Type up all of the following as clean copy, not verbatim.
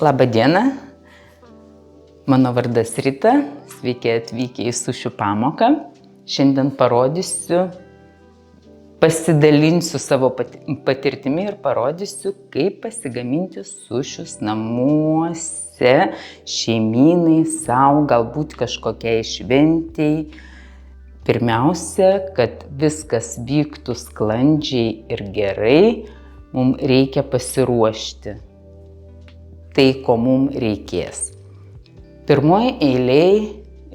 Labą dieną, mano vardas Rita, sveiki atvykę į sušių pamoką. Šiandien pasidalinsiu savo patirtimi ir parodysiu, kaip pasigaminti sušius namuose, šeimynai, savo, galbūt kažkokiai šventei. Pirmiausia, kad viskas vyktų sklandžiai ir gerai, mums reikia pasiruošti tai, ko mums reikės. Pirmoje eilėje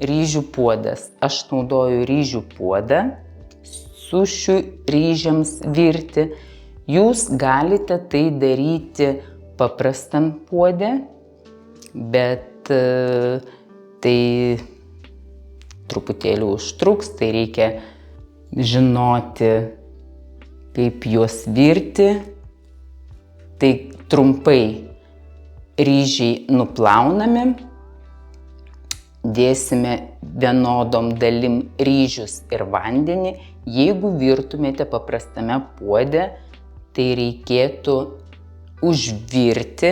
ryžių puodas. Aš naudoju ryžių puodą sušių ryžiams virti. Jūs galite tai daryti paprastam puode, bet tai truputėlį užtruks, tai reikia žinoti, kaip juos virti. Tai trumpai ryžiai nuplaunami, dėsime vienodom dalim ryžius ir vandenį. Jeigu virtumėte paprastame puode, tai reikėtų užvirti,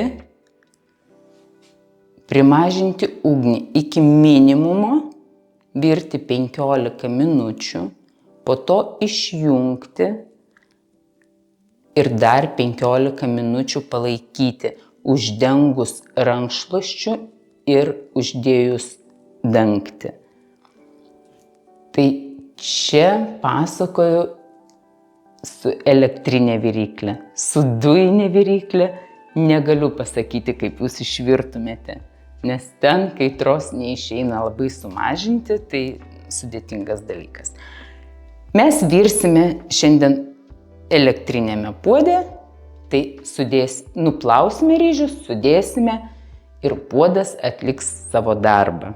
primažinti ugnį iki minimumo, virti 15 minučių, po to išjungti ir dar 15 minučių palaikyti, uždengus rankšluosčiu ir uždėjus dangtį. Tai čia pasakoju su elektrinė viryklė. Su dujinė viryklė negaliu pasakyti, kaip jūs išvirtumėte, nes ten kaitros neišeina labai sumažinti, tai sudėtingas dalykas. Mes virsime šiandien elektrinėme puode, tai nuplausime ryžius, sudėsime ir puodas atliks savo darbą.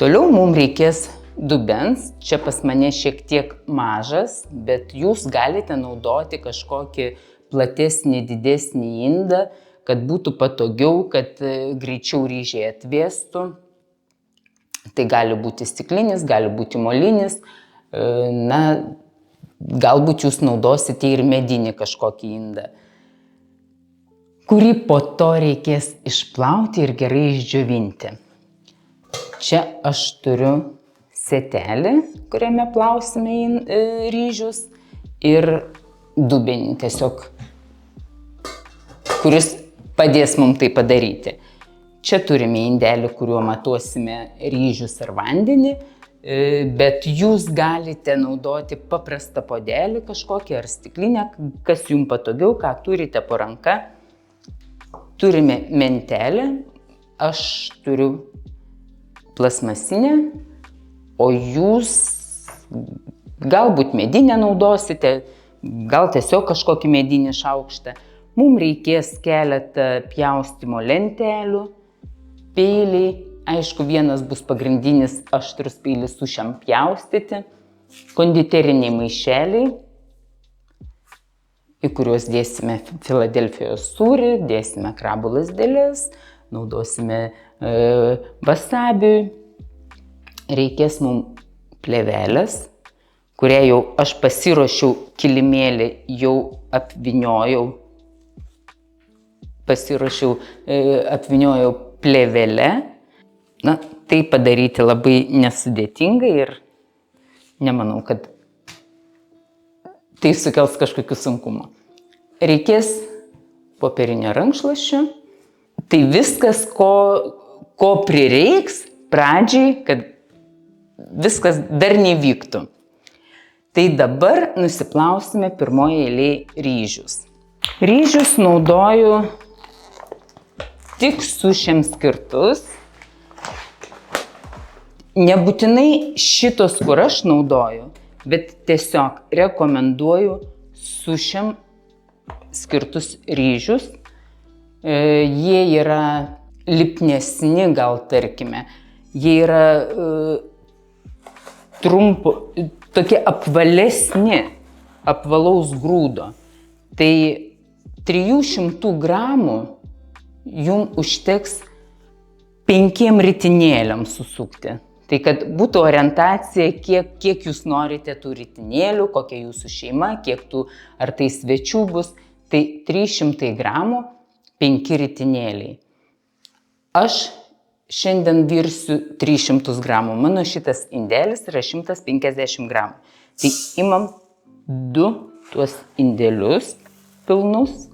Toliau mums reikės dubens, čia pas mane šiek tiek mažas, bet jūs galite naudoti kažkokį platesnį, didesnį indą, kad būtų patogiau, kad greičiau ryžiai atvėstų. Tai gali būti stiklinis, gali būti molinis, galbūt jūs naudosite ir medinį kažkokį indą, kurį po to reikės išplauti ir gerai išdžiovinti. Čia aš turiu setelį, kuriame plausime ryžius, ir dubenį tiesiog, kuris padės mums tai padaryti. Čia turime indelį, kuriuo matuosime ryžius ir vandenį, bet jūs galite naudoti paprastą puodelį kažkokį ar stiklinę, kas jums patogiau, ką turite po ranka. Turime mentelę, aš turiu plastmasinę, o jūs galbūt medinę naudosite, gal tiesiog kažkokį medinį šaukštą. Mums reikės keletą pjaustymo lentelių, peiliai. Aišku, vienas bus pagrindinis aštrus peilis sušiam pjaustyti, konditeriniai maišeliai, į kuriuos dėsime Filadelfijos sūrį, dėsime krabų lazdeles, naudosime wasabiui. Reikės mums plėvelės, kurią jau aš pasiruošiau kilimėlį, jau apvyniojau plėvelę. Tai padaryti labai nesudėtingai ir nemanau, kad tai sukels kažkokių sunkumų. Reikės popierinio rankšluosčio. Tai viskas, ko prireiks pradžiai, kad viskas dar nevyktų. Tai dabar nusiplausime pirmoje eilėje ryžius. Ryžius naudoju tik sušiams skirtus. Nebūtinai šitos, kur aš naudoju, bet tiesiog rekomenduoju sušiam skirtus ryžius. Jie yra lipnesni, gal tarkime. Jie yra tokie apvalesni, apvalaus grūdo. Tai 300 gramų jums užteks 5 ritinėliam susukti. Tai kad būtų orientacija, kiek jūs norite tų ritinėlių, kokia jūsų šeima, kiek tų, ar tai svečių bus, tai 300 gramų 5 ritinėliai. Aš šiandien virsiu 300 gramų. Mano šitas indelis yra 150 gramų. Tai imam 2 tuos indelius pilnus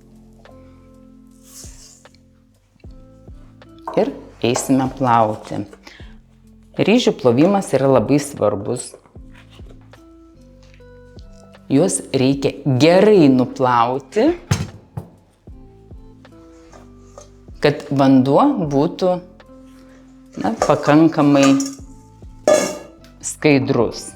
ir eisime plauti. Ryžių plovimas yra labai svarbus. Juos reikia gerai nuplauti, kad vanduo būtų pakankamai skaidrus.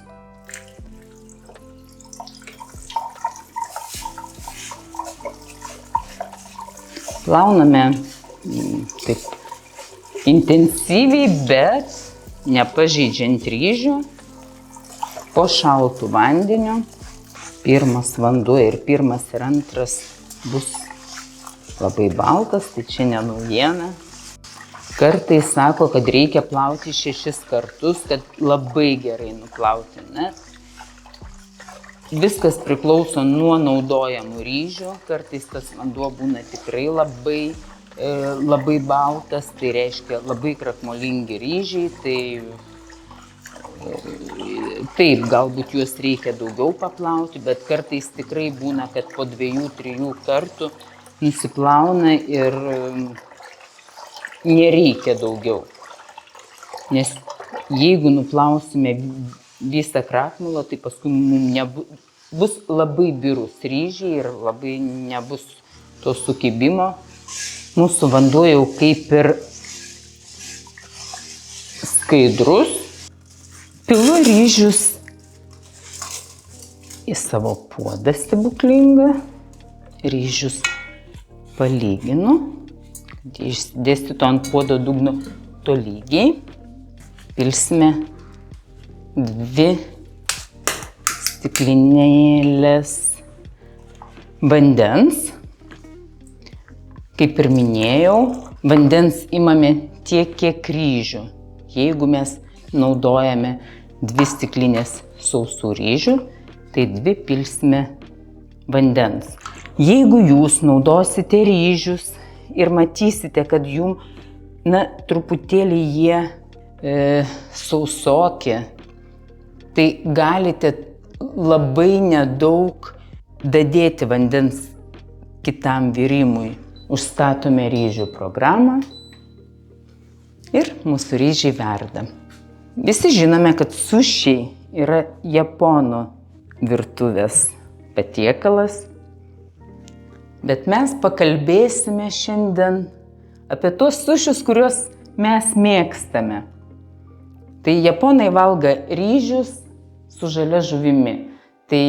Plauname taip intensyviai, bet nepažeidžiant ryžių, po šaltų vandeniu. Pirmas vanduo ir pirmas ir antras bus labai baltas, tai čia ne naujiena. Kartais sako, kad reikia plauti 6 kartus, kad labai gerai nuplauti. Ne? Viskas priklauso nuo naudojamų ryžių. Kartais tas vanduo būna tikrai labai baltas, tai reiškia labai krakmolingi ryžiai. Taip, galbūt juos reikia daugiau paplauti, bet kartais tikrai būna, kad po 2-3 kartų nusiplauna ir nereikia daugiau. Nes jeigu nuplausime visą krakmolą, tai paskui mums bus labai birūs ryžiai ir labai nebus to sukibimo. Mūsų vanduo jau kaip ir skaidrus. Pilu ryžius į savo puodą stebuklingą. Ryžius palyginu, kad išsidėstytų ant puodo dugno tolygiai. Pilsime 2 stiklinėlės vandens. Kaip ir minėjau, vandens imame tiek, kiek ryžių. Jeigu mes naudojame 2 stiklinės sausų ryžių, tai 2 pilsime vandens. Jeigu jūs naudosite ryžius ir matysite, kad jums truputėlį jie sausoki, tai galite labai nedaug dadėti vandens kitam virimui. Užstatome ryžių programą ir mūsų ryžiai verda. Visi žinome, kad sušiai yra japonų virtuvės patiekalas, bet mes pakalbėsime šiandien apie tuos sušius, kuriuos mes mėgstame. Tai japonai valgo ryžius su žalia žuvimi. Tai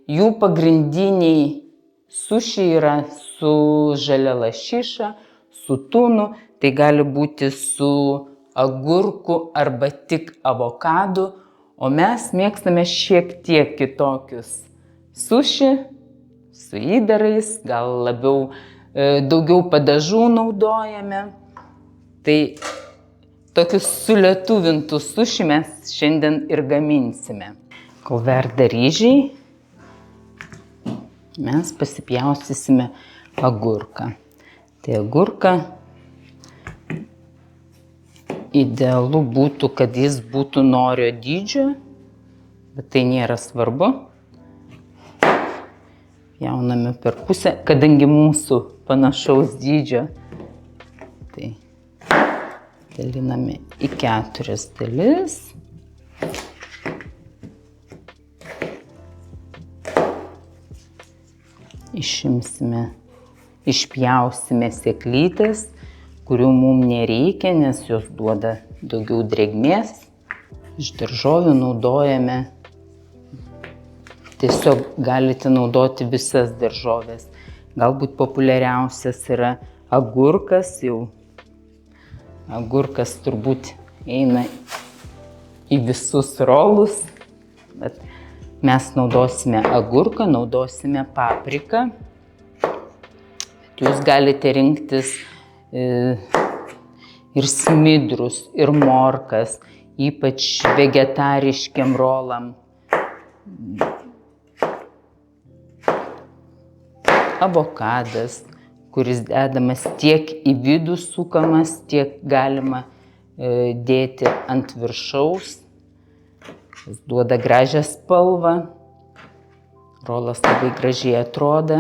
jų pagrindiniai sušiai yra su žalia lašiša, su tunu, tai gali būti su agurku arba tik avokadu, o mes mėgstame šiek tiek kitokius suši su įdarais, gal labiau daugiau padažų naudojame. Tai tokius sulietuvintus suši mes šiandien ir gaminsime. Kol verda ryžiai, mes pasipjaustysime agurką. Tai agurką idealu būtų, kad jis būtų norio dydžio, bet tai nėra svarbu. Jauname per pusę, kadangi mūsų panašaus dydžio, tai daliname į 4 dalis. Išpjausime sėklytes, kurių mums nereikia, nes jos duoda daugiau drėgmės. Iš daržovių naudojame, tiesiog galite naudoti visas daržovės. Galbūt populiariausias yra agurkas, agurkas turbūt eina į visus rolus, bet mes naudosime agurką, naudosime papriką. Jūs galite rinktis ir smidrus, ir morkas, ypač vegetariškiam rolam. Avokadas, kuris dedamas tiek į vidų sukamas, tiek galima dėti ant viršaus. Jis duoda gražią spalvą. Rolas labai gražiai atrodo.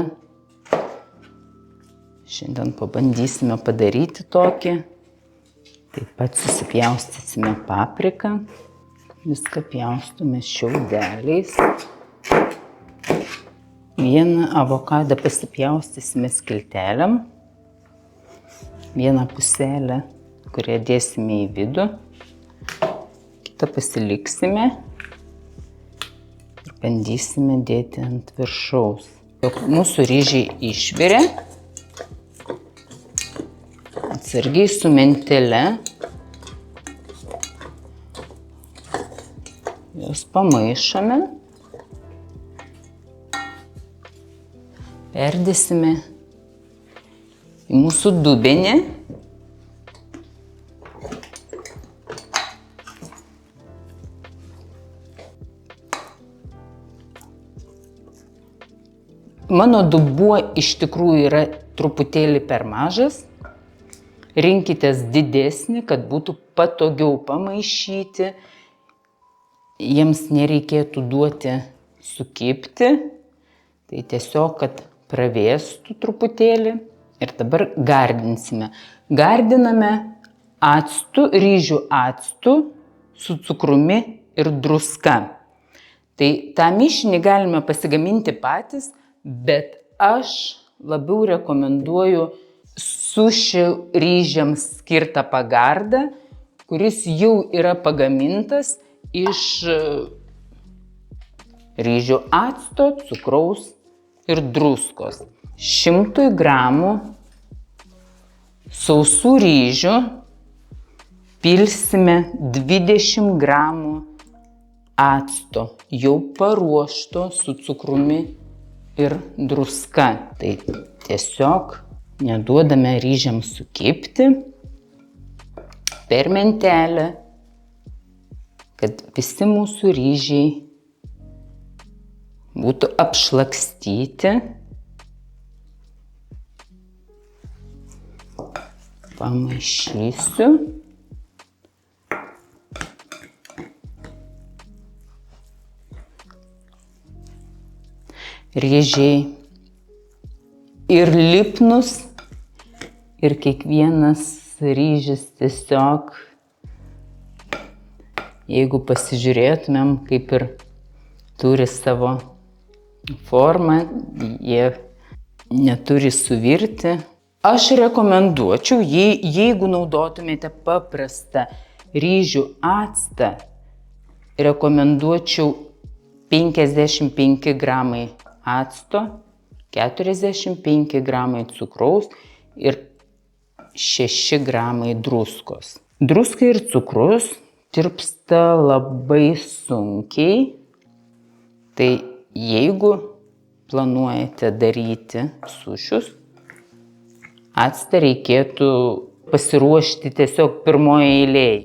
Šiandien pabandysime padaryti tokį. Taip pat susipjaustysime papriką. Viską pjaustome šiaudeliais. Vieną avokadą pasipjaustysime skiltelėm. Vieną puselę, kurią dėsime į vidų. Kitą pasiliksime ir bandysime dėti ant viršaus. Mūsų ryžiai išvirė. Atsargiai su mentele juos pamaišome. Perdėsime į mūsų dubenį. Mano dubuo iš tikrųjų yra truputėlį per mažas. Rinkitės didesnį, kad būtų patogiau pamaišyti. Jiems nereikėtų duoti sukibti. Tai tiesiog, kad pravėstų truputėlį. Ir dabar gardinsime. Gardiname actu, ryžių actu su cukrumi ir druska. Tai tą mišinį galime pasigaminti patys, bet aš labiau rekomenduoju suši ryžiams skirtą pagardą, kuris jau yra pagamintas iš ryžių acto, cukraus ir druskos. 100 gramų sausų ryžių pilsime 20 gramų acto, jau paruošto su cukrumi ir druska. Tai tiesiog neduodame ryžiams sukibti per mentelę, kad visi mūsų ryžiai būtų apšlakstyti. Pamaišysiu. Ryžiai ir lipnus, ir kiekvienas ryžis tiesiog, jeigu pasižiūrėtumėm, kaip ir turi savo formą, jie neturi suvirti. Aš rekomenduočiau, jeigu naudotumėte paprastą ryžių actą, rekomenduočiau 55 gramai acto, 45 gramai cukraus ir 6 gramai druskos. Druska ir cukrus tirpsta labai sunkiai, tai jeigu planuojate daryti sušius, actą reikėtų pasiruošti tiesiog pirmoje eilėje.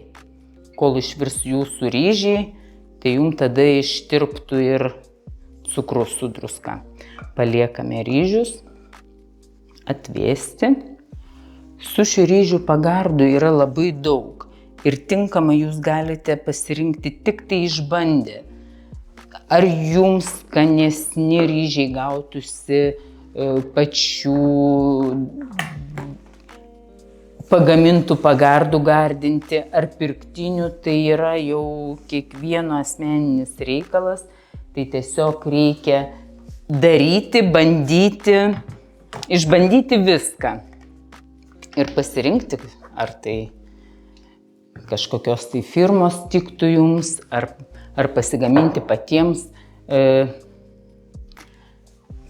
Kol išvirs jūsų ryžiai, tai jums tada ištirptų ir cukrus su druska. Paliekame ryžius atvėsti. Sušių ryžių pagardų yra labai daug ir tinkamai jūs galite pasirinkti tik tai išbandę. Ar jums skanesni ryžiai gautųsi pačių pagamintų pagardų gardinti ar pirktinių, tai yra jau kiekvieno asmeninis reikalas. Tai tiesiog reikia daryti, bandyti, išbandyti viską ir pasirinkti, ar tai kažkokios tai firmos tiktų jums, ar pasigaminti patiems.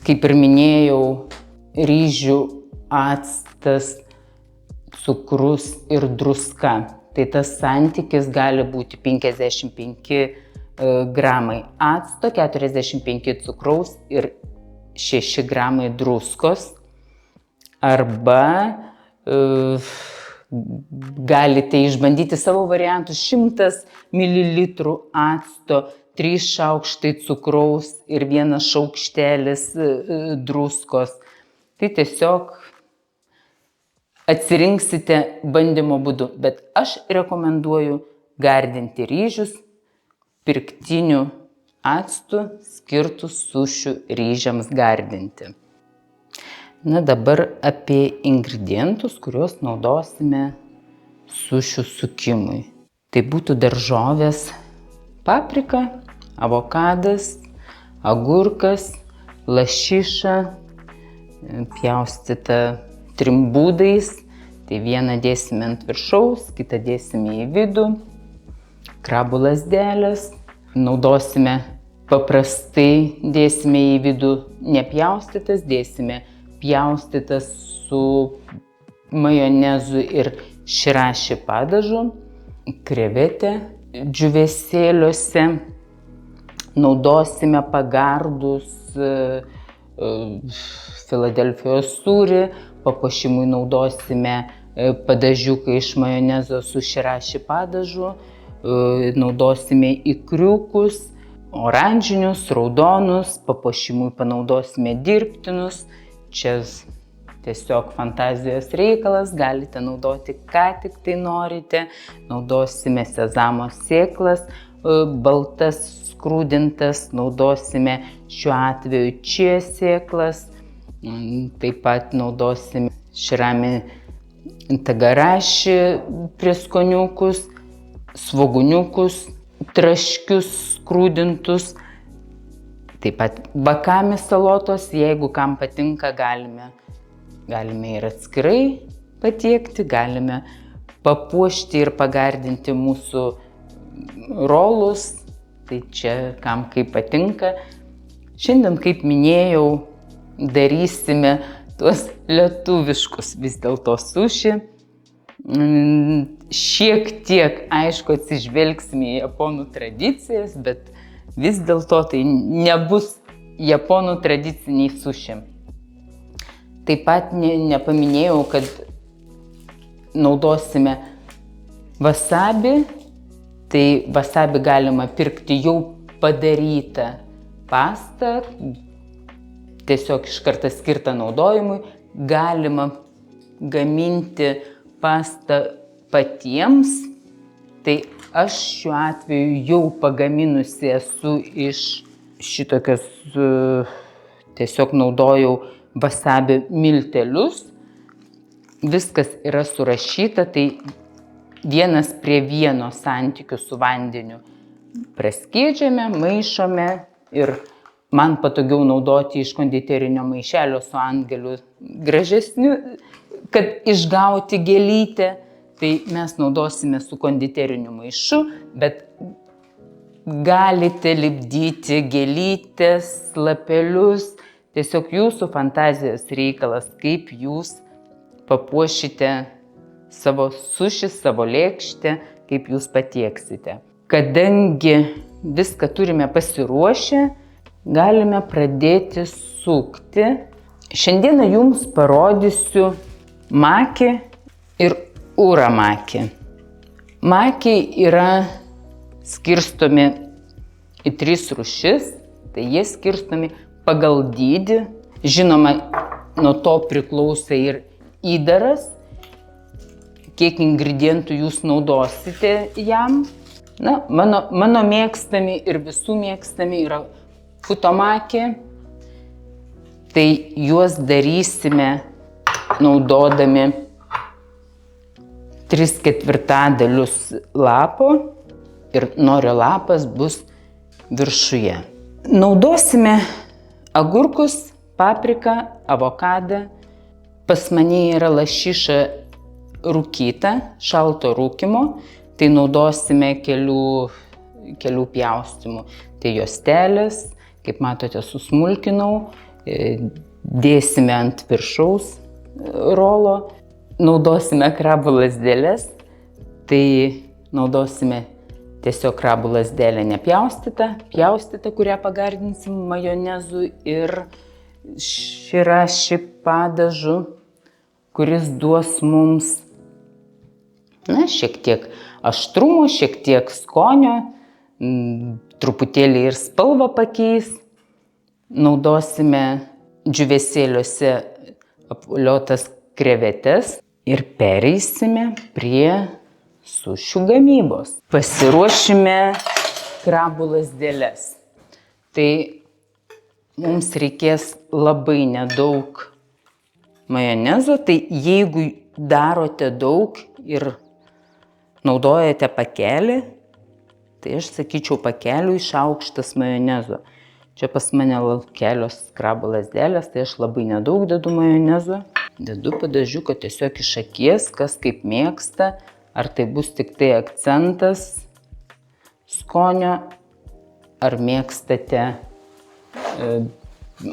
Kaip ir minėjau, ryžių actas, cukrus ir druska. Tai tas santykis gali būti 55 gramai acto, 45 cukraus ir 6 gramai druskos. Arba galite išbandyti savo variantus: 100 ml acto, 3 šaukštai cukraus ir 1 šaukštelis druskos. Tai tiesiog atsirinksite bandymo būdu, bet aš rekomenduoju gardinti ryžius pirktiniu actu skirtų sušių ryžiams gardinti. Na dabar apie ingredientus, kuriuos naudosime sušių sukimui. Tai būtų daržovės, paprika, avokadas, agurkas, lašiša, pjaustyta 3 būdais. Tai vieną dėsime ant viršaus, kitą dėsime į vidų. Krabų lazdelės. Naudosime paprastai, dėsime į vidų nepjaustytas, dėsime pjaustytas su majonezu ir širaši padažu. Krevetę džiūvėsėliuose. Naudosime pagardus Filadelfijos sūrį, papuošimui naudosime padažiuką iš majonezo su širaši padažu, naudosime ikriukus, oranžinius, raudonus, papuošimui panaudosime dirbtinus. Čia tiesiog fantazijos reikalas, galite naudoti ką tik tai norite. Naudosime sezamo sėklas, baltas skrūdintas, naudosime šiuo atveju čia sėklas, taip pat naudosime širami tagaraši prieskoniukus, svoguniukus, traškius skrūdintus, taip pat bakami salotos, jeigu kam patinka, galime ir atskirai patiekti, galime papuošti ir pagardinti mūsų rolus, tai čia kam kaip patinka. Šiandien, kaip minėjau, darysime tuos lietuviškus vis dėlto suši. Šiek tiek, aišku, atsižvelgsime į japonų tradicijas, bet vis dėlto tai nebus japonų tradiciniai suši. Taip pat nepaminėjau, kad naudosime wasabi. Tai wasabi galima pirkti jau padarytą pastą, tiesiog iš karto skirtą naudojimui. Galima gaminti pastą patiems. Tai aš šiuo atveju jau pagaminusi esu iš šitokios, tiesiog naudojau wasabi miltelius. Viskas yra surašyta, tai 1:1 santykių su vandeniu praskiedžiame, maišome ir man patogiau naudoti iš konditerinio maišelio su antgaliu gražesniu, kad išgauti gėlytę. Tai mes naudosime su konditeriniu maišu, bet galite lipdyti gėlytės, lapelius, tiesiog jūsų fantazijos reikalas, kaip jūs papuošite savo suši, savo lėkštę, kaip jūs patieksite. Kadangi viską turime pasiruošę, galime pradėti sukti. Šiandieną jums parodysiu maki ir uramaki. Makiai yra skirstomi į 3 rūšis, tai jie skirstomi pagal dydį. Žinoma, nuo to priklauso ir įdaras, kiek ingredientų jūs naudosite jam. Na, mano mėgstami ir visų mėgstami yra futomaki. Tai juos darysime naudodami 3/4 lapo ir norio lapas bus viršuje. Naudosime agurkus, papriką, avokadą. Pas mane yra lašiša rūkyta, šalto rūkymo, tai naudosime kelių pjaustymų. Tai juostelės, kaip matote, susmulkinau, dėsime ant viršaus rolo, naudosime krabų lazdeles, tai naudosime tiesiog krabų lazdelę nepjaustytą, kurią pagardinsim majonezu ir širaši padažu, kuris duos mums šiek tiek aštrumo, šiek tiek skonio, truputėlį ir spalvą pakeis. Naudosime džiūvėsėliuose apvoliotas krevetes. Ir pereisime prie sušių gamybos. Pasiruošime krabų lazdeles. Tai mums reikės labai nedaug majonezo, tai jeigu darote daug ir naudojate pakelį, tai aš sakyčiau pakeliui šaukštas majonezo. Čia pas mane kelios krabų lazdelės, tai aš labai nedaug dedu majonezo. Dedu padažiuką tiesiog iš akies, kas kaip mėgsta, ar tai bus tik tai akcentas skonio, ar mėgstate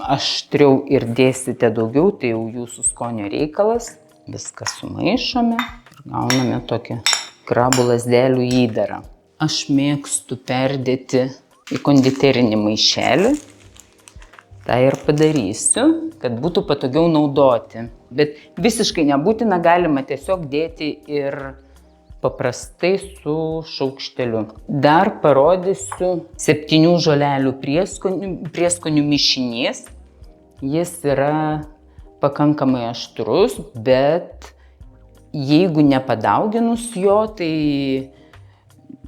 aštriau ir dėsite daugiau, tai jau jūsų skonio reikalas. Viską sumaišome ir gauname tokį krabų lazdelių įdarą. Aš mėgstu perdėti į konditerinį maišelį. Tai ir padarysiu, kad būtų patogiau naudoti. Bet visiškai nebūtina, galima tiesiog dėti ir paprastai su šaukšteliu. Dar parodysiu 7 žolelių prieskonių mišinys. Jis yra pakankamai aštrus, bet jeigu nepadauginus jo, tai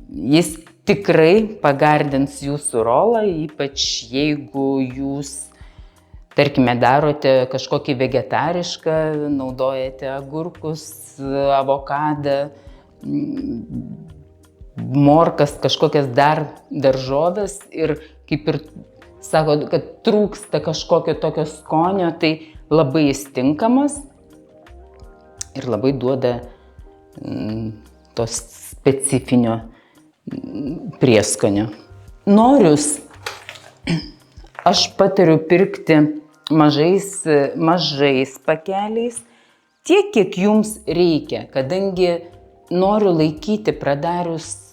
jis tikrai pagardins jūsų rolą, ypač jeigu jūs, tarkime, darote kažkokį vegetarišką, naudojate agurkus, avokadą, morkas, kažkokias dar daržoves ir kaip ir sako, kad trūksta kažkokio tokio skonio, tai labai jis tinkamas ir labai duoda to specifinio prieskonio. Norius aš patariu pirkti mažais pakeliais, tiek, kiek jums reikia, kadangi noriu laikyti pradarius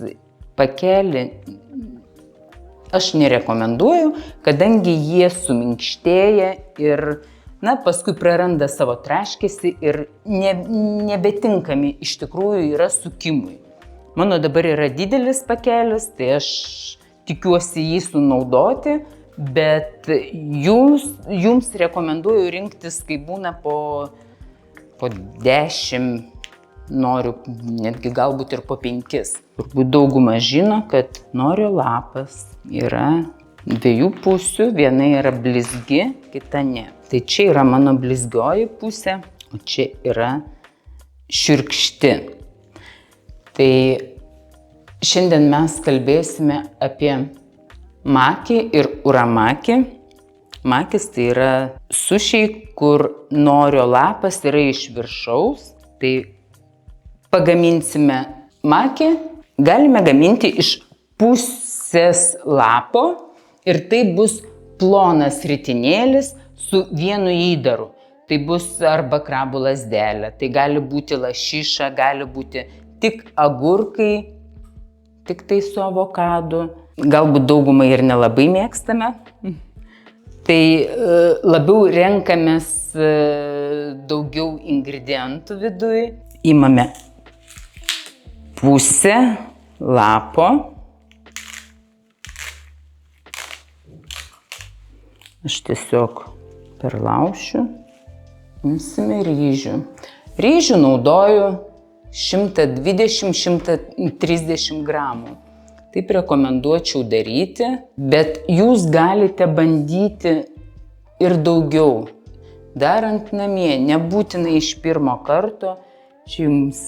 pakelį, aš nerekomenduoju, kadangi jie suminkštėja ir paskui praranda savo traškesį ir nebetinkami iš tikrųjų yra sukimui. Mano dabar yra didelis pakelis, tai aš tikiuosi jį sunaudoti, bet jums rekomenduoju rinktis, kai būna po 10, noriu netgi galbūt ir po 5. Turbūt dauguma žino, kad norio lapas yra 2 pusių, viena yra blizgi, kita ne. Tai čia yra mano blizgioji pusė, o čia yra šiurkšti. Tai šiandien mes kalbėsime apie makį ir uramakį. Makis tai yra sušiai, kur norio lapas yra iš viršaus. Tai pagaminsime makį, galime gaminti iš pusės lapo ir tai bus plonas ritinėlis su vienu įdaru. Tai bus arba krabų lazdelė, tai gali būti lašiša, gali būti tik agurkai, tik tai su avokadu. Galbūt daugumai ir nelabai mėgstame. Tai labiau renkamės daugiau ingredientų viduj. Imame pusę lapo. Aš tiesiog perlaušiu. Imsime ryžių. Ryžių naudoju 120-130 gramų. Taip rekomenduočiau daryti, bet jūs galite bandyti ir daugiau. Darant namie, nebūtinai iš pirmo karto, čia jums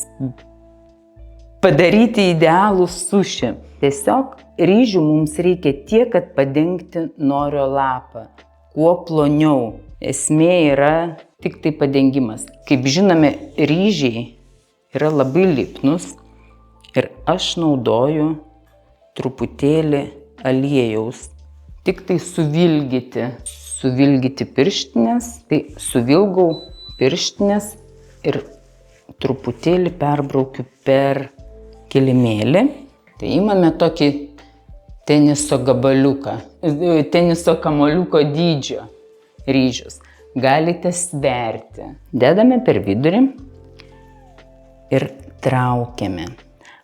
padaryti idealų sušį. Tiesiog ryžių mums reikia tiek, kad padengti norio lapą. Kuo ploniau. Esmė yra tik tai padengimas. Kaip žinome, ryžiai yra labai lipnus ir aš naudoju truputėlį aliejaus. Tik tai suvilgyti pirštinės, tai suvilgau pirštinės ir truputėlį perbraukiu per kilimėlį. Tai imame tokį teniso gabaliuką, teniso kamuoliuko dydžio ryžius. Galite sverti. Dedame per vidurį ir traukiame.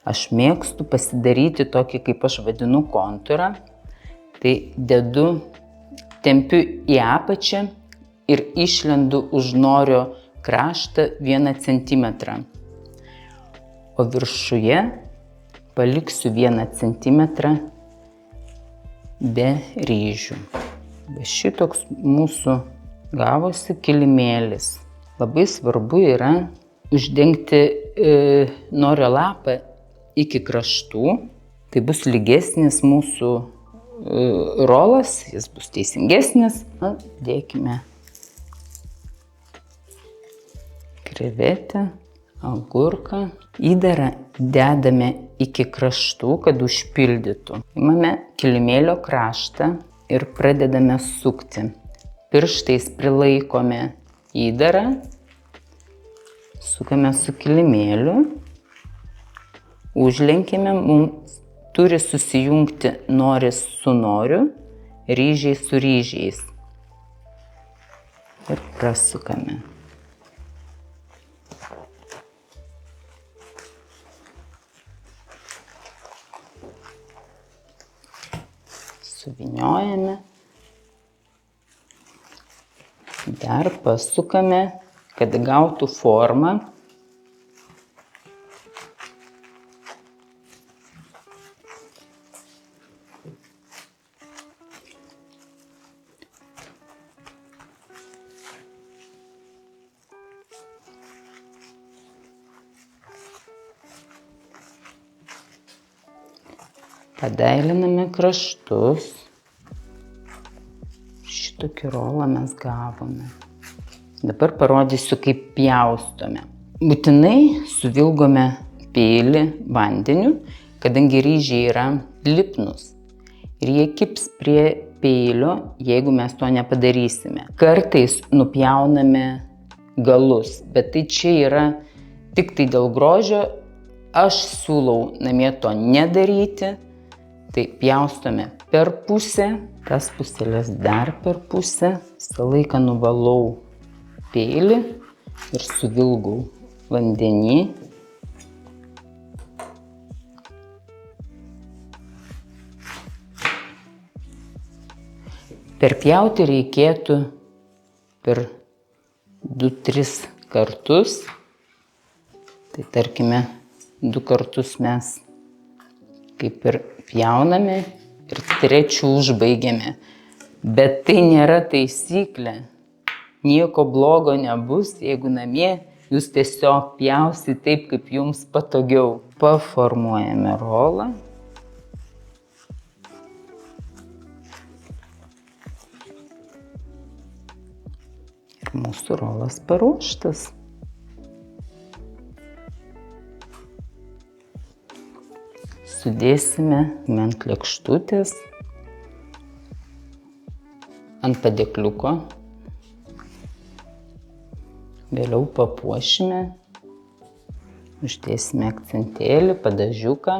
Aš mėgstu pasidaryti tokį, kaip aš vadinu, kontūrą. Tai tempiu į apačią ir išlendu už norio kraštą 1 cm, o viršuje paliksiu 1 cm be ryžių. Šitoks mūsų gavosi kilimėlis. Labai svarbu yra uždengti norio lapą iki kraštų. Tai bus lygesnis mūsų rolas, jis bus teisingesnis. Dėkime krevetę, agurką. Įdarą dedame iki kraštų, kad užpildytų. Imame kilimėlio kraštą ir pradedame sukti. Pirštais prilaikome įdarą, sukame su kilimėliu, užlenkime, mums turi susijungti noris su noriu, ryžiai su ryžiais. Ir prasukame. Suvyniojame, dar pasukame, kad gautų formą. Padailiname kraštus. Šitokį rolą mes gavome. Dabar parodysiu, kaip pjaustome. Būtinai suvilgome peilį vandeniu, kadangi ryžiai yra lipnus. Ir jie kips prie peilio, jeigu mes to nepadarysime. Kartais nupjauname galus, bet tai čia yra tik tai dėl grožio. Aš siūlau namie to nedaryti. Tai pjaustome per pusę, tas puselės dar per pusę. Visą laiką nuvalau peilį ir suvilgau vandenį. Perpjauti reikėtų per 2-3 kartus. Tai tarkime, 2 kartus mes kaip ir pjauname ir 3 užbaigiame. Bet tai nėra taisyklė. Nieko blogo nebus, jeigu namie jūs tiesiog pjausit taip, kaip jums patogiau. Paformuojame rolą. Ir mūsų rolas paruoštas. Sudėsime ant lėkštutės, ant padėkliuko. Vėliau papuošime, uždėsime akcentėlį, padažiuką.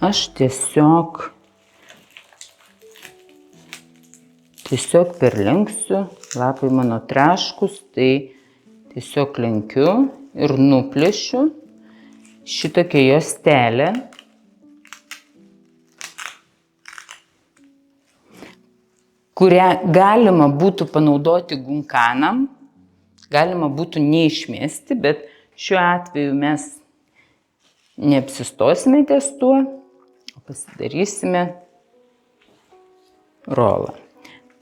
Aš tiesiog perlenksiu, lapai mano traškus, tai tiesiog lenkiu ir nuplėšiu šitokią juostelę. Kurią galima būtų panaudoti gunkanam, galima būtų neišmesti, bet šiuo atveju mes neapsistosime ties tuo, o pasidarysime rolą.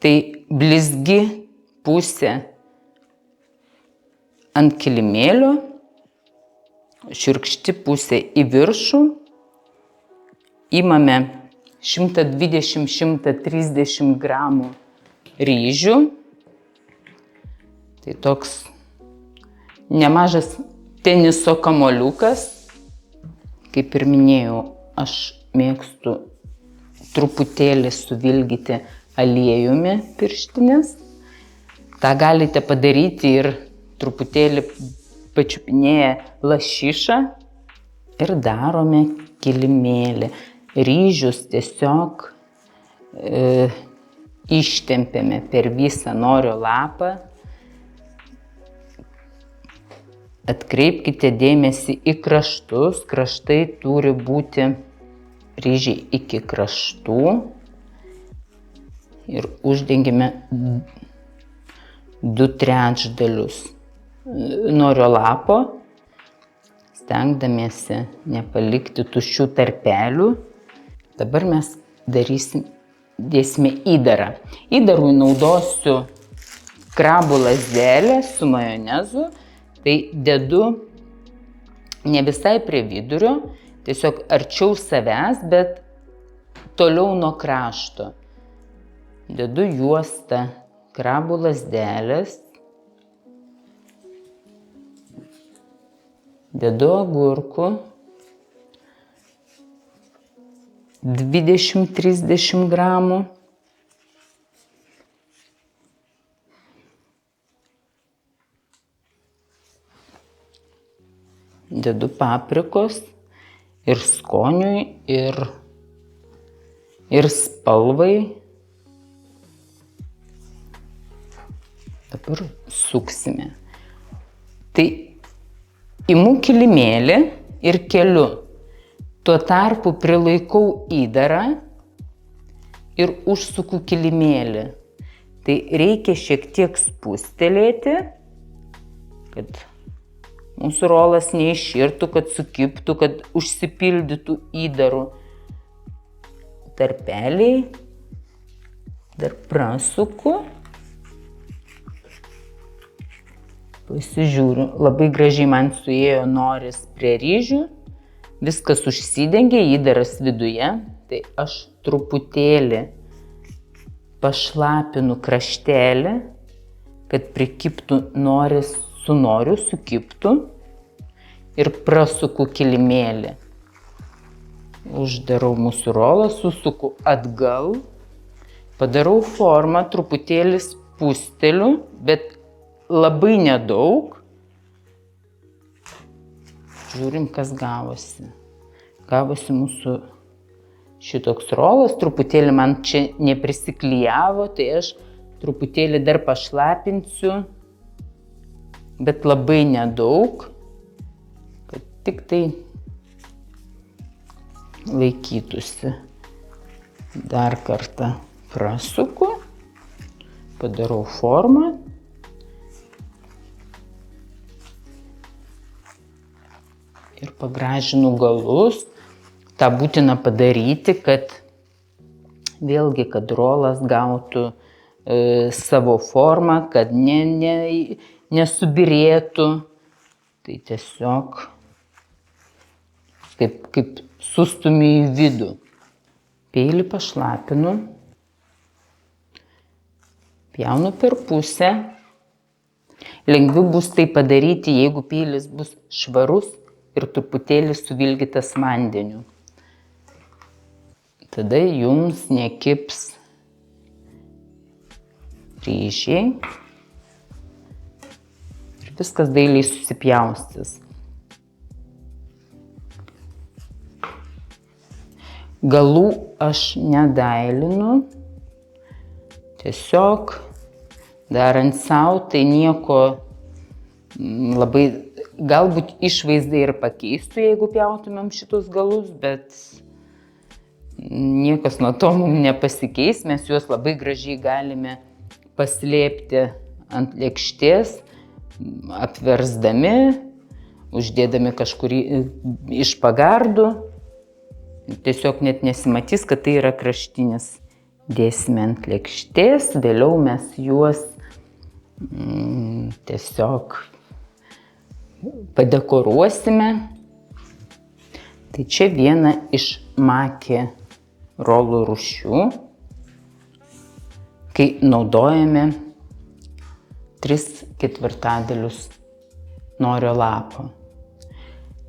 Tai blizgi pusė ant kilimėlio, šiurkšti pusė į viršų. Imame 120-130 gramų ryžių. Tai toks nemažas teniso kamuoliukas. Kaip ir minėjau, aš mėgstu truputėlį suvilgyti aliejumi pirštinės. Ta galite padaryti ir truputėlį pačiupinėję lašišą. Ir darome kilimėlį. Ryžius tiesiog ištempiame per visą norio lapą. Atkreipkite dėmesį į kraštus. Kraštai turi būti ryžiai iki kraštų. Ir uždengime 2/3 norio lapo, stengdamiesi nepalikti tuščių tarpelių. Dabar mes dėsime įdarą. Įdarui naudosiu krabų lazdelę su majonezu. Tai dedu ne visai prie vidurio, tiesiog arčiau savęs, bet toliau nuo krašto. Dedu juostą krabų lazdelės. Dedu agurkų. 20-30 gramų. Dedu paprikos ir skoniui, ir spalvai. Dabar suksime. Tai imu kilimėlį ir keliu. Tuo tarpu prilaikau įdarą ir užsuku kilimėlį. Tai reikia šiek tiek spustelėti, kad mūsų rolas neiširtų, kad sukibtų, kad užsipildytų įdarų tarpeliai. Dar prasuku. Pasižiūriu, labai gražiai man suėjo noris prie ryžių. Viskas užsidengė, įdaras viduje. Tai aš truputėlį pašlapinu kraštelį, kad prikiptų noris su noriu, sukiptų. Ir prasuku kilimėlį. Uždarau mūsų rolą, susuku atgal. Padarau formą, truputėlį spusteliu, bet labai nedaug. Žiūrim, kas gavosi. Gavosi mūsų šitoks rolas. Truputėlį man čia neprisiklijavo, tai aš truputėlį dar pašlapinsiu, bet labai nedaug, kad tik tai laikytųsi. Dar kartą prasuku, padarau formą. Ir pagražinu galus. Ta būtina padaryti, kad vėlgi, kad rolas gautų savo formą, kad nesubirėtų. Tai tiesiog kaip sustumiu į vidų. Peilį pašlapinu. Pjaunu per pusę. Lengviau bus tai padaryti, jeigu peilis bus švarus ir truputėlį suvilgytas vandeniu. Tada jums nekibs ryžiai ir viskas dailiai susipjaustys. Galų aš nedailinu, tiesiog darant savo, tai nieko labai, galbūt išvaizdą ir pakeistų, jeigu pjautumėm šitus galus, bet niekas nuo to mums nepasikeis. Mes juos labai gražiai galime paslėpti ant lėkštės, apversdami, uždėdami kažkurį iš pagardų. Tiesiog net nesimatys, kad tai yra kraštinis. Dėsime ant lėkštės, vėliau mes juos tiesiog padekoruosime. Tai čia viena iš maki rolų rūšių, kai naudojame 3/4 norio lapo.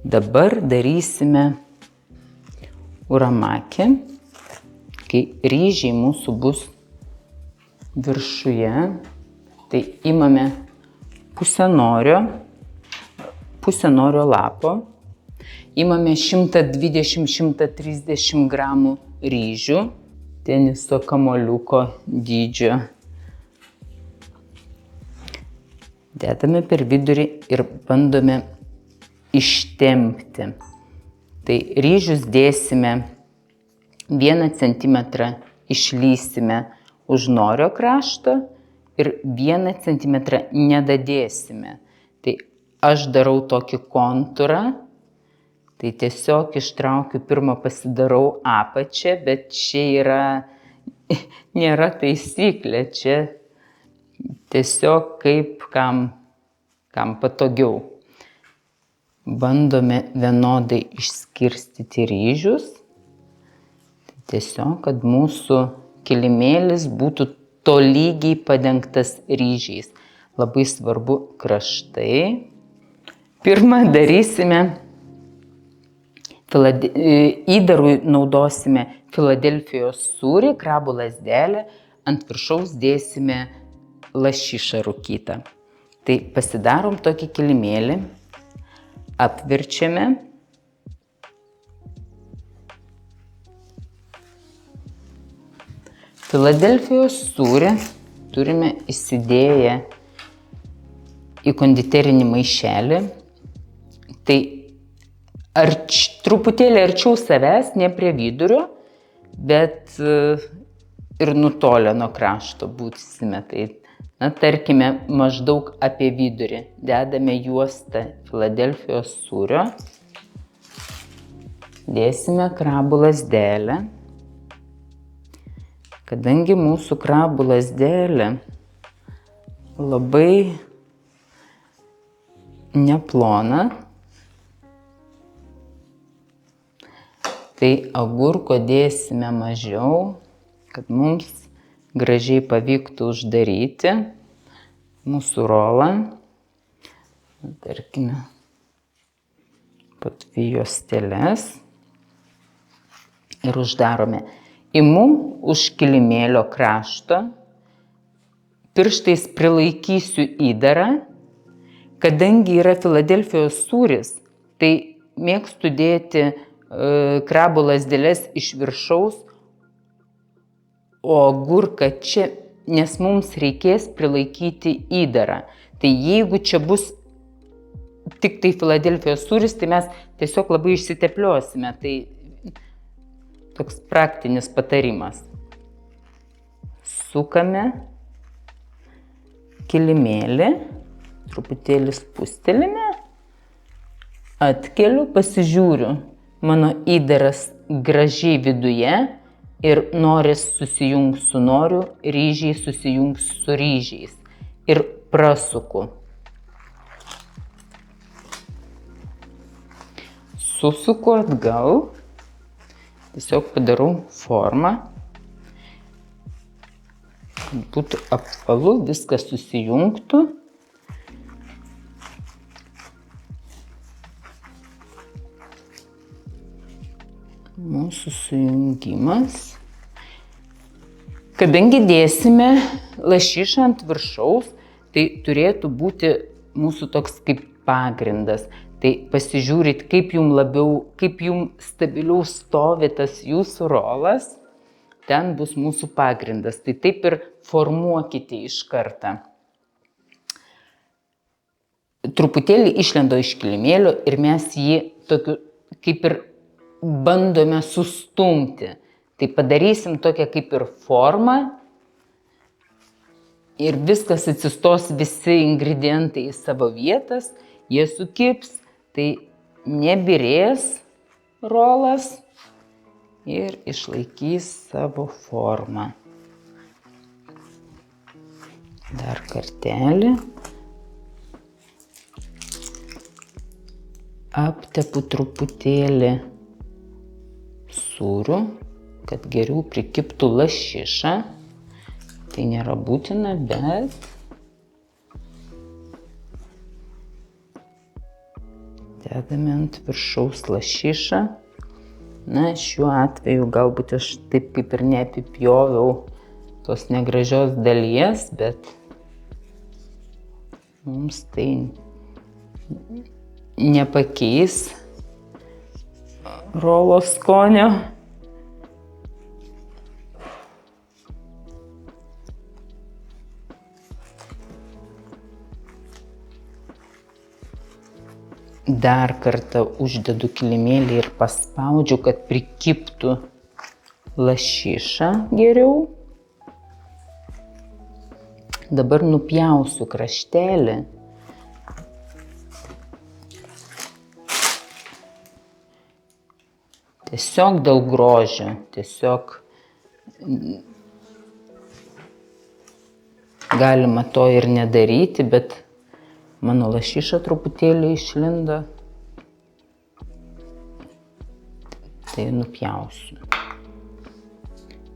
Dabar darysime uramaki, kai ryžiai mūsų bus viršuje. Tai imame pusę norio lapo, imame 120-130 gramų ryžių, teniso kamuoliuko dydžio. Dedame per vidurį ir bandome ištempti. Tai ryžius dėsime 1 centimetrą, išlysime už norio krašto ir 1 centimetrą nedadėsime. Tai aš darau tokį kontūrą, tai tiesiog ištraukiu, pirmą pasidarau apačią, bet čia nėra taisyklė, čia tiesiog kaip kam patogiau. Bandome vienodai išskirstyti ryžius, tiesiog, kad mūsų kilimėlis būtų tolygiai padengtas ryžiais. Labai svarbu kraštai. Pirmą darysime, įdarui naudosime Filadelfijos sūrį, krabų lazdelę, ant viršaus dėsime lašišą rūkytą. Tai pasidarom tokį kilimėlį, apverčiame. Filadelfijos sūrį turime įsidėję į konditerinį maišelį. Tai truputėlį arčiau savęs, ne prie vidurio, bet ir nutolę nuo krašto būsime. Tai, tarkime, maždaug apie vidurį. Dedame juostą Filadelfijos sūrio. Dėsime krabų lazdelę. Kadangi mūsų krabų lazdelė labai neplona, tai agurko dėsime mažiau, kad mums gražiai pavyktų uždaryti mūsų rolą. Tarkime, po 2 juosteles ir uždarome. Imu už kilimėlio krašto, pirštais prilaikysiu įdarą. Kadangi yra Filadelfijos sūris, tai mėgstu dėti krabų lazdeles iš viršaus, o agurką čia, nes mums reikės prilaikyti įdarą. Tai jeigu čia bus tik tai Filadelfijos sūris, tai mes tiesiog labai išsitepliosime. Tai toks praktinis patarimas. Sukame kilimėlį, truputėlį spustelime, atkeliu, pasižiūriu, mano įdaras gražiai viduje ir noris susijungs su noriu, ryžiai susijungs su ryžiais ir prasuku. Susuku atgal. Tiesiog padarau formą, kad būtų apvalu, viskas susijungtų. Mūsų sujungimas. Kadangi dėsime lašišą ant viršaus, tai turėtų būti mūsų toks kaip pagrindas. Tai pasižiūrit, kaip jums stabiliau stovi tas jūsų rolas, ten bus mūsų pagrindas. Tai taip ir formuokite iš karto. Truputėlį išlendo iš kilimėlio ir mes jį tokiu kaip ir bandome sustumti. Tai padarysim tokią kaip ir formą ir viskas atsistos, visi ingredientai į savo vietas, jie sukibs. Tai nebyrės rolas ir išlaikys savo formą. Dar kartelį. Aptepu truputėlį sūriu, kad geriau prikibtų lašiša. Tai nėra būtina, bet dedame ant viršaus lašišą. Šiuo atveju galbūt aš taip kaip ir neapipjoviau tos negražios dalies, bet mums tai nepakeis rolo skonio. Dar kartą uždedu kilimėlį ir paspaudžiu, kad prikiptų lašiša geriau. Dabar nupjausiu kraštelį. Tiesiog dėl grožio, tiesiog galima to ir nedaryti, bet mano lašiša truputėlį išlindo. Tai nupjausiu.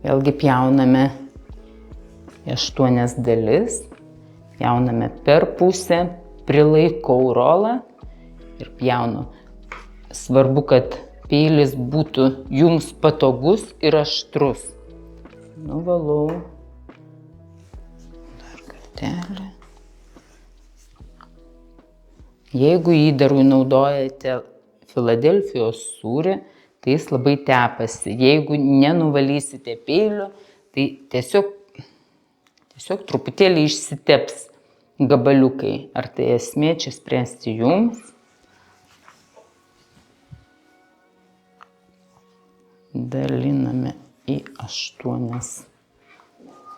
Vėlgi pjauname 8 dalis, pjauname per pusę, prilaikau rolą ir pjaunu. Svarbu, kad peilis būtų jums patogus ir aštrus. Nuvalau. Dar kartelį. Jeigu įdarui naudojate Filadelfijos sūrį, tai jis labai tepasi. Jeigu nenuvalysite peilio, tai tiesiog truputėlį išsiteps gabaliukai. Ar tai esmė, čia spręsti jums. Daliname į 8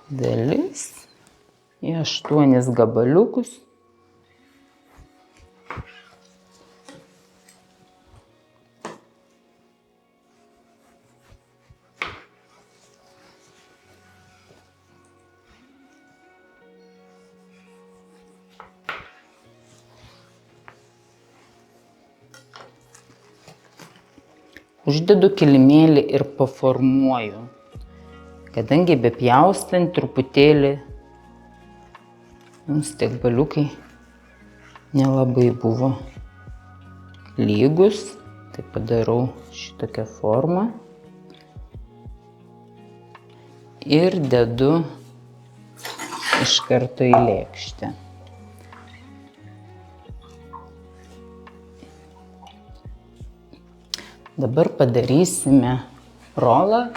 dalis, į 8 gabaliukus. Uždedu kilimėlį ir paformuoju, kadangi bepjaustant truputėlį mums tie gabaliukai nelabai buvo lygus, tai padarau šitokią formą ir dedu iš karto į lėkštę. Dabar padarysime rolą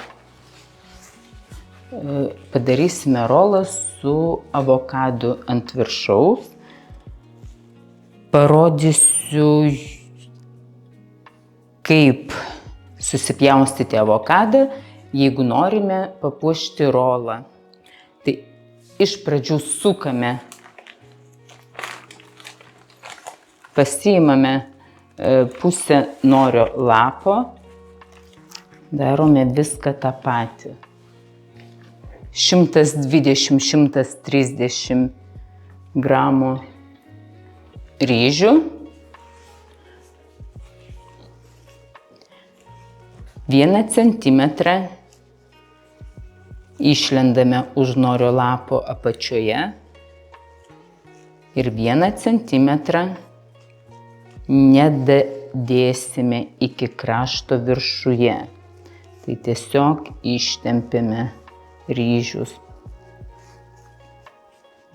su avokadu ant viršaus. Parodysiu, kaip susipjaustyti avokadą, jeigu norime papuošti rolą. Tai iš pradžių sukame, pasiimame pusę norio lapo, darome viską tą patį. 120–130 gramų ryžių, 1 centimetrą išlendame už norio lapo apačioje ir 1 centimetrą nedadėsime iki krašto viršuje. Tai tiesiog ištempiame ryžius.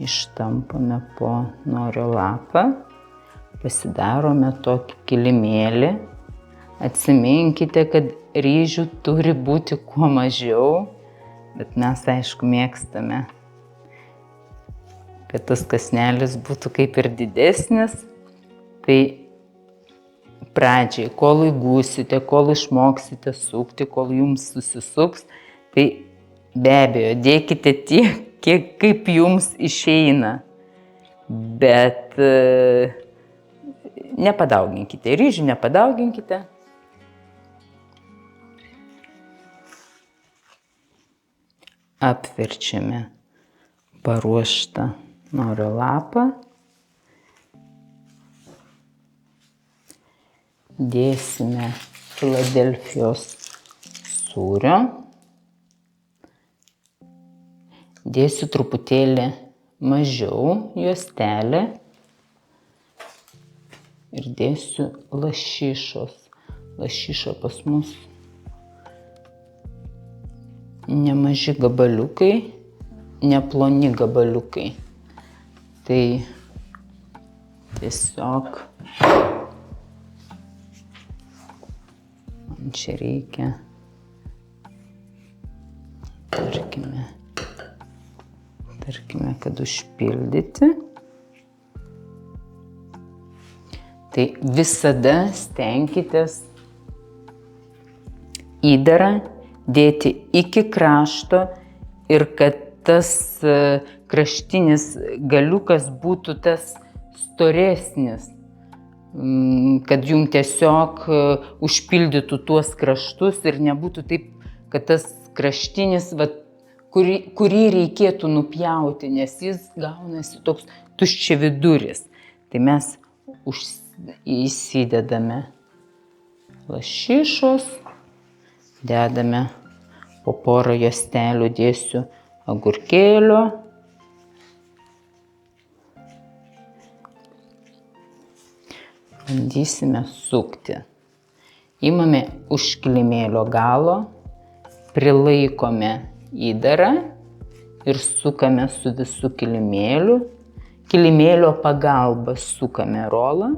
Ištampame po norio lapą, pasidarome tokį kilimėlį. Atsiminkite, kad ryžių turi būti kuo mažiau, bet mes aišku mėgstame, kad tas kąsnelis būtų kaip ir didesnis. Tai pradžiai, kol įgūsite, kol išmoksite sukti, kol jums susisuks, tai be abejo, dėkite tiek, kaip jums išeina, bet nepadauginkite, ryžių nepadauginkite. Apverčiame paruoštą norio lapą. Dėsime Filadelfijos sūrio. Dėsiu truputėlį mažiau juostelę ir dėsiu lašišos. Lašiša pas mus nemaži gabaliukai, neploni gabaliukai. Tai tiesiog man čia reikia, tarkime, kad užpildyti. Tai visada stenkitės įdarą dėti iki krašto ir kad tas kraštinis galiukas būtų tas storesnis, kad jums tiesiog užpildytų tuos kraštus ir nebūtų taip, kad tas kraštinis, kurį reikėtų nupjauti, nes jis gaunasi toks tuščiaviduris. Tai mes įsidedame lašišos, dedame po porą juostelių, dėsiu agurkėlio. Bandysime sukti. Imame už kilimėlio galo, prilaikome įdarą ir sukame su visu kilimėliu. Kilimėlio pagalba sukame rolą.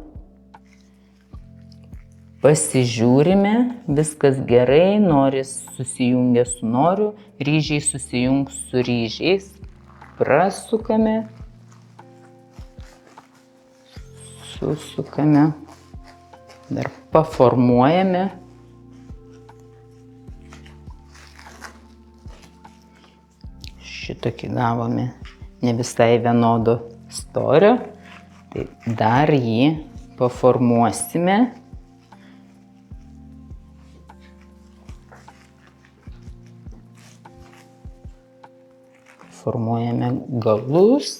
Pasižiūrime, viskas gerai, noris susijungia su noriu, ryžiai susijungs su ryžiais. Prasukame. Susukame, dar paformuojame. Šitokį gavome ne visai vienodo storio, tai dar jį paformuosime. Formuojame galus.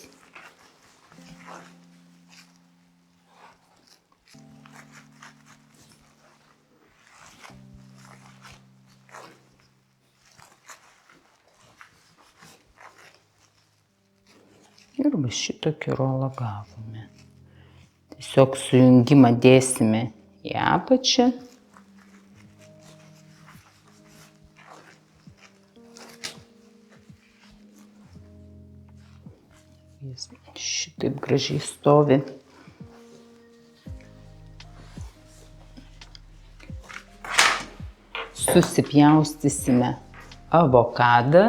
Ir va šitokį rolą gavome. Tiesiog sujungimą dėsime į apačią. Jis šitaip gražiai stovi. Susipjaustysime avokadą.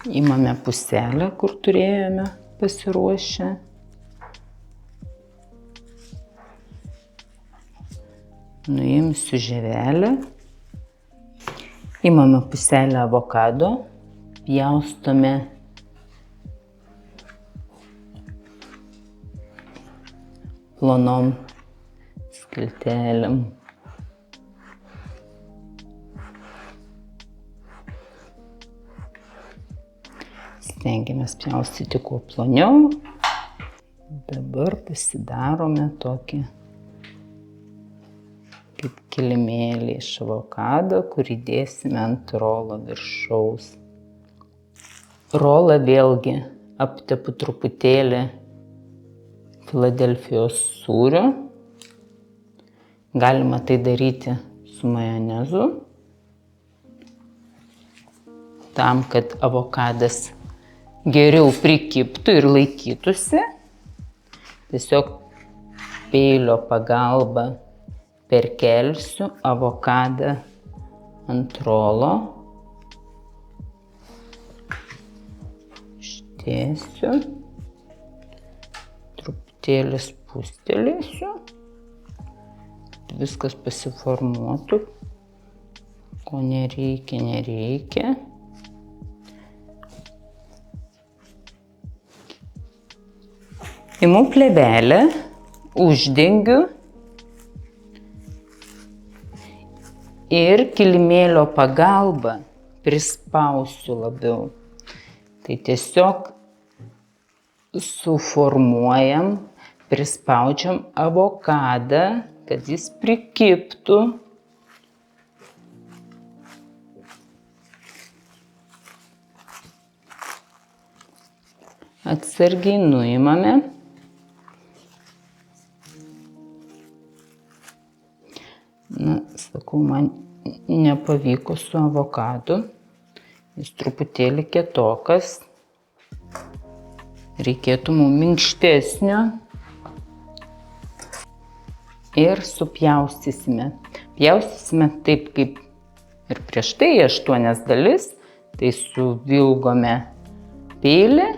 Imame puselę, kur turėjome pasiruošę. Nuimsiu žievelę. Imame puselę avokado. Pjaustome plonom skiltelėm. Stengiamės pjaustyti kuo ploniau. Dabar pasidarome tokį kaip kilimėlį iš avokado, kurį dėsime ant rolo viršaus. Rolą vėlgi aptepu truputėlį Filadelfijos sūrio. Galima tai daryti su majonezu, tam, kad avokadas geriau prikibtų ir laikytųsi. Tiesiog peilio pagalba perkelsiu avokadą ant rolo. Ištiesiu. Truputėlį spustelėsiu. Viskas pasiformuotų. Ko nereikia, nereikia. Imu plėvelę, uždengiu ir kilimėlio pagalba prispausiu labiau. Tai tiesiog suformuojam, prispaudžiam avokadą, kad jis prikibtų. Atsargiai nuimame. Na, sakau, man nepavyko su avokadu. Jis truputėlį kietokas. Reikėtų mums minkštesnio. Ir supjaustysime. Pjaustysime taip, kaip ir prieš tai, 8 dalis. Tai suvilgome peilį,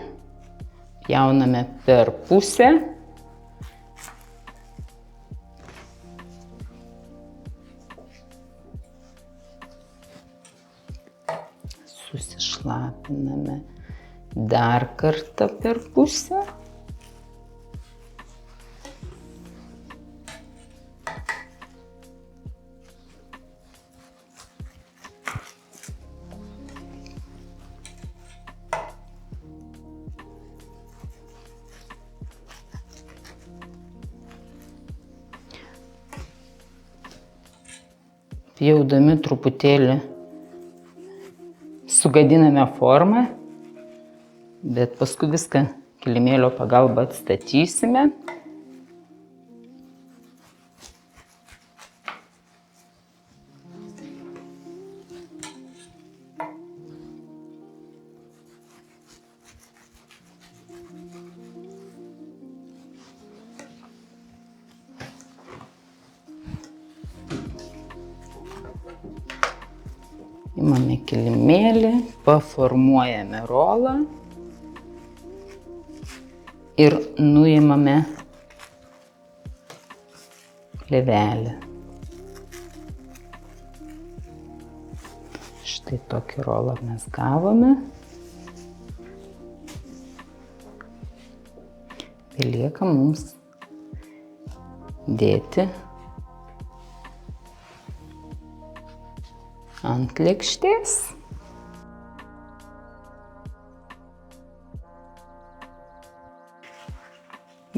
pjauname per pusę. susišlapiname dar kartą per pusę. Pjaudami truputėlį sugadiname formą, bet paskui viską kilimėlio pagalba atstatysime. Imame kilimėlį, paformuojame rolą ir nuimame plėvelę. Štai tokį rolą mes gavome. Belieka mums dėti ant lėkštės.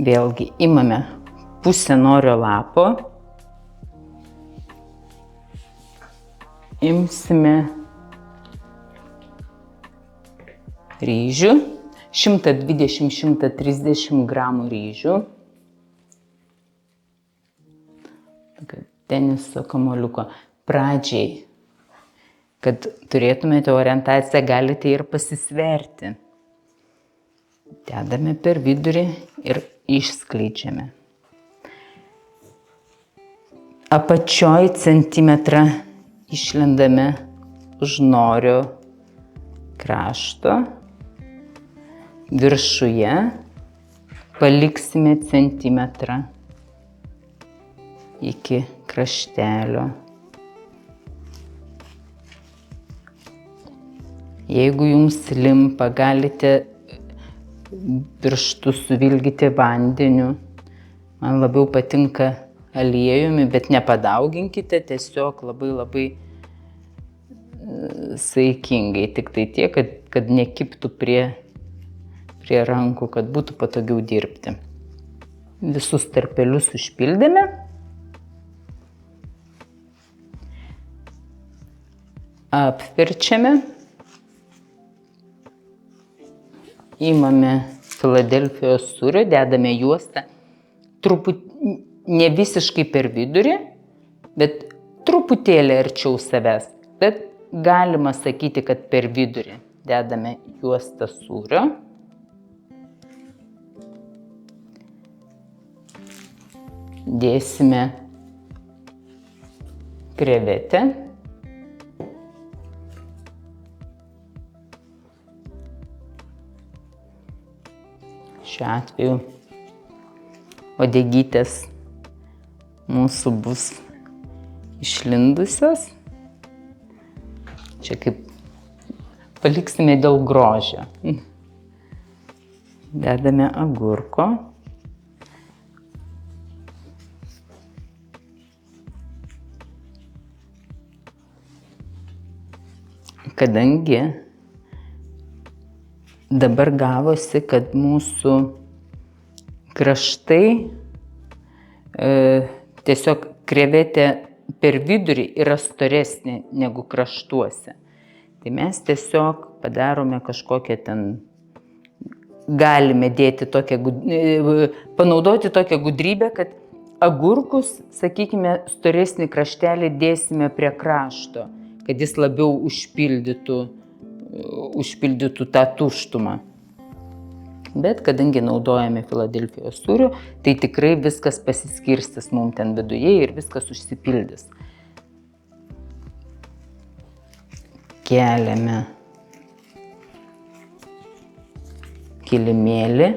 Vėlgi imame pusę norio lapo, imsime ryžių, 120–130 gramų ryžių, teniso kamuoliuko. Pradžiai, kad turėtumėte orientaciją, galite ir pasisverti. Dedame per vidurį ir išskleidžiame. Apačioj centimetrą išlendame už norio krašto. Viršuje paliksime centimetrą iki kraštelio. Jeigu jums limpa, galite pirštus suvilgyti vandeniu. Man labiau patinka aliejumi, bet nepadauginkite, tiesiog labai saikingai. Tik tai tiek, kad nekibtų prie rankų, kad būtų patogiau dirbti. Visus tarpelius užpildėme. Apverčiame. Imame Filadelfijos sūrio, dedame juostą ne visiškai per vidurį, bet truputėlį arčiau savęs. Bet galima sakyti, kad per vidurį dedame juostą sūrio. Dėsime krevetę. Šiuo atveju uodegytės mūsų bus išlindusios. Čia kaip paliksime dėl grožio. Dedame agurko. Kadangi dabar gavosi, kad mūsų kraštai, tiesiog krevetė per vidurį yra storesnė negu kraštuose. Tai mes tiesiog padarome kažkokią ten, galime panaudoti tokią gudrybę, kad agurkus, sakykime, storesnį kraštelį dėsime prie krašto, kad jis labiau užpildytų tą tuštumą. Bet kadangi naudojame Filadelfijos sūrių, tai tikrai viskas pasiskirstys mums ten viduje ir viskas užsipildys. Keliame kilimėlį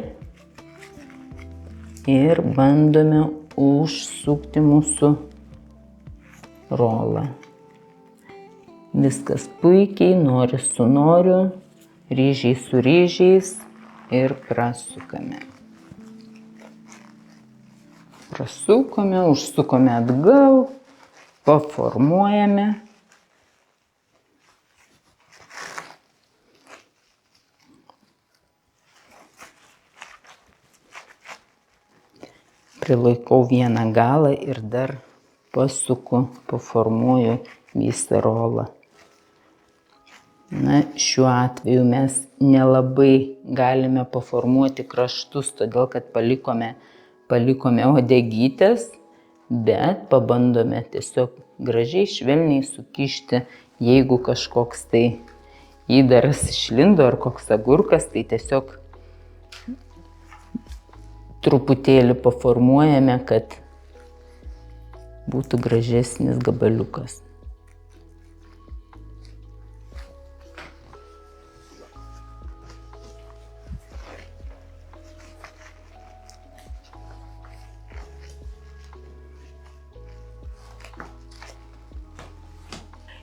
ir bandome užsukti mūsų rolą. Viskas puikiai, nori su noriu, ryžiai su ryžiais ir prasukame. Prasukome, užsukome atgal, paformuojame. Prilaikau vieną galą ir dar pasuku, paformuoju visą rolą. Na, šiuo atveju mes nelabai galime paformuoti kraštus, todėl kad palikome uodegytes, bet pabandome tiesiog gražiai, švelniai sukišti, jeigu kažkoks tai įdaras išlindo ar koks agurkas, tai tiesiog truputėlį paformuojame, kad būtų gražesnis gabaliukas.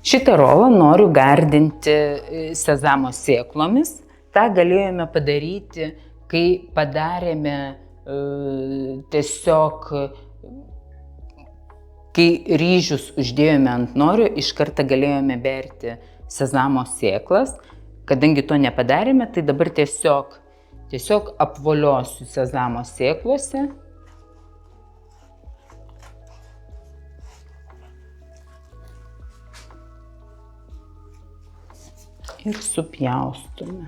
Šitą rolą noriu gardinti sezamo sėklomis. Ta galėjome padaryti, kai padarėme tiesiog, kai ryžius uždėjome ant norio, iš karto galėjome berti sezamo sėklas. Kadangi to nepadarėme, tai dabar tiesiog apvoliosiu sezamo sėklose. Ir supjaustome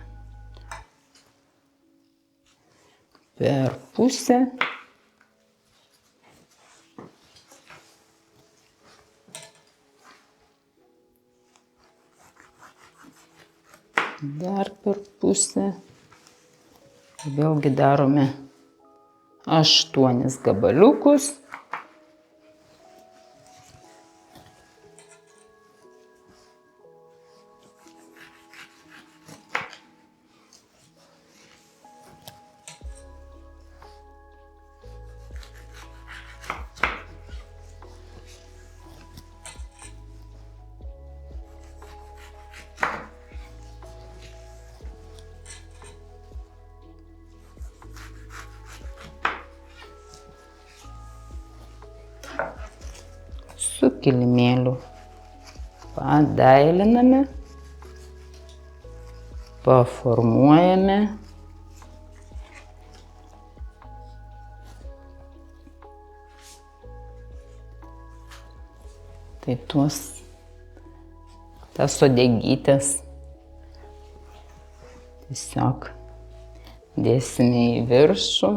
per pusę. Dar per pusę. Vėlgi darome 8 gabaliukus. Su kilimėliu padailiname, paformuojame. Tai tas uodegytes tiesiog dėsime į viršų.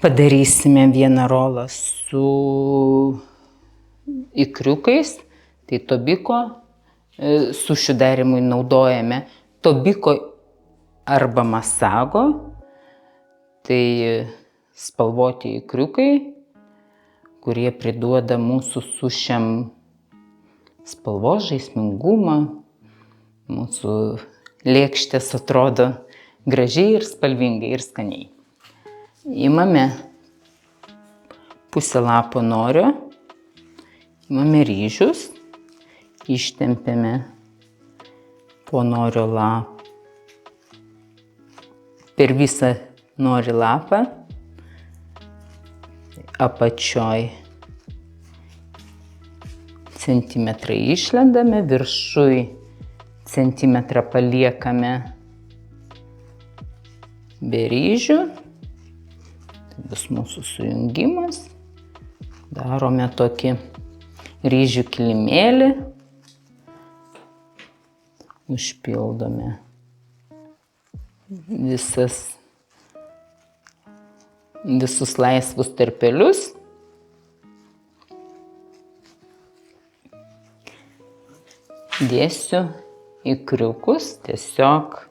Padarysime vieną rolą su ikriukais, tai tobiko, su šiuo darimui naudojame tobiko arba masago, tai spalvoti ikriukai, kurie priduoda mūsų sušiam spalvos žaismingumą, mūsų lėkštės atrodo gražiai ir spalvingai ir skaniai. Imame pusę lapo norio, imame ryžius, ištempiame po norio lapą, per visą nori lapą, apačioj centimetrą išlendame, viršui centimetrą paliekame be ryžių. Bus mūsų sujungimas. Darome tokį ryžių kilimėlį. Užpildome visus laisvus tarpelius. Dėsiu ikriukus, tiesiog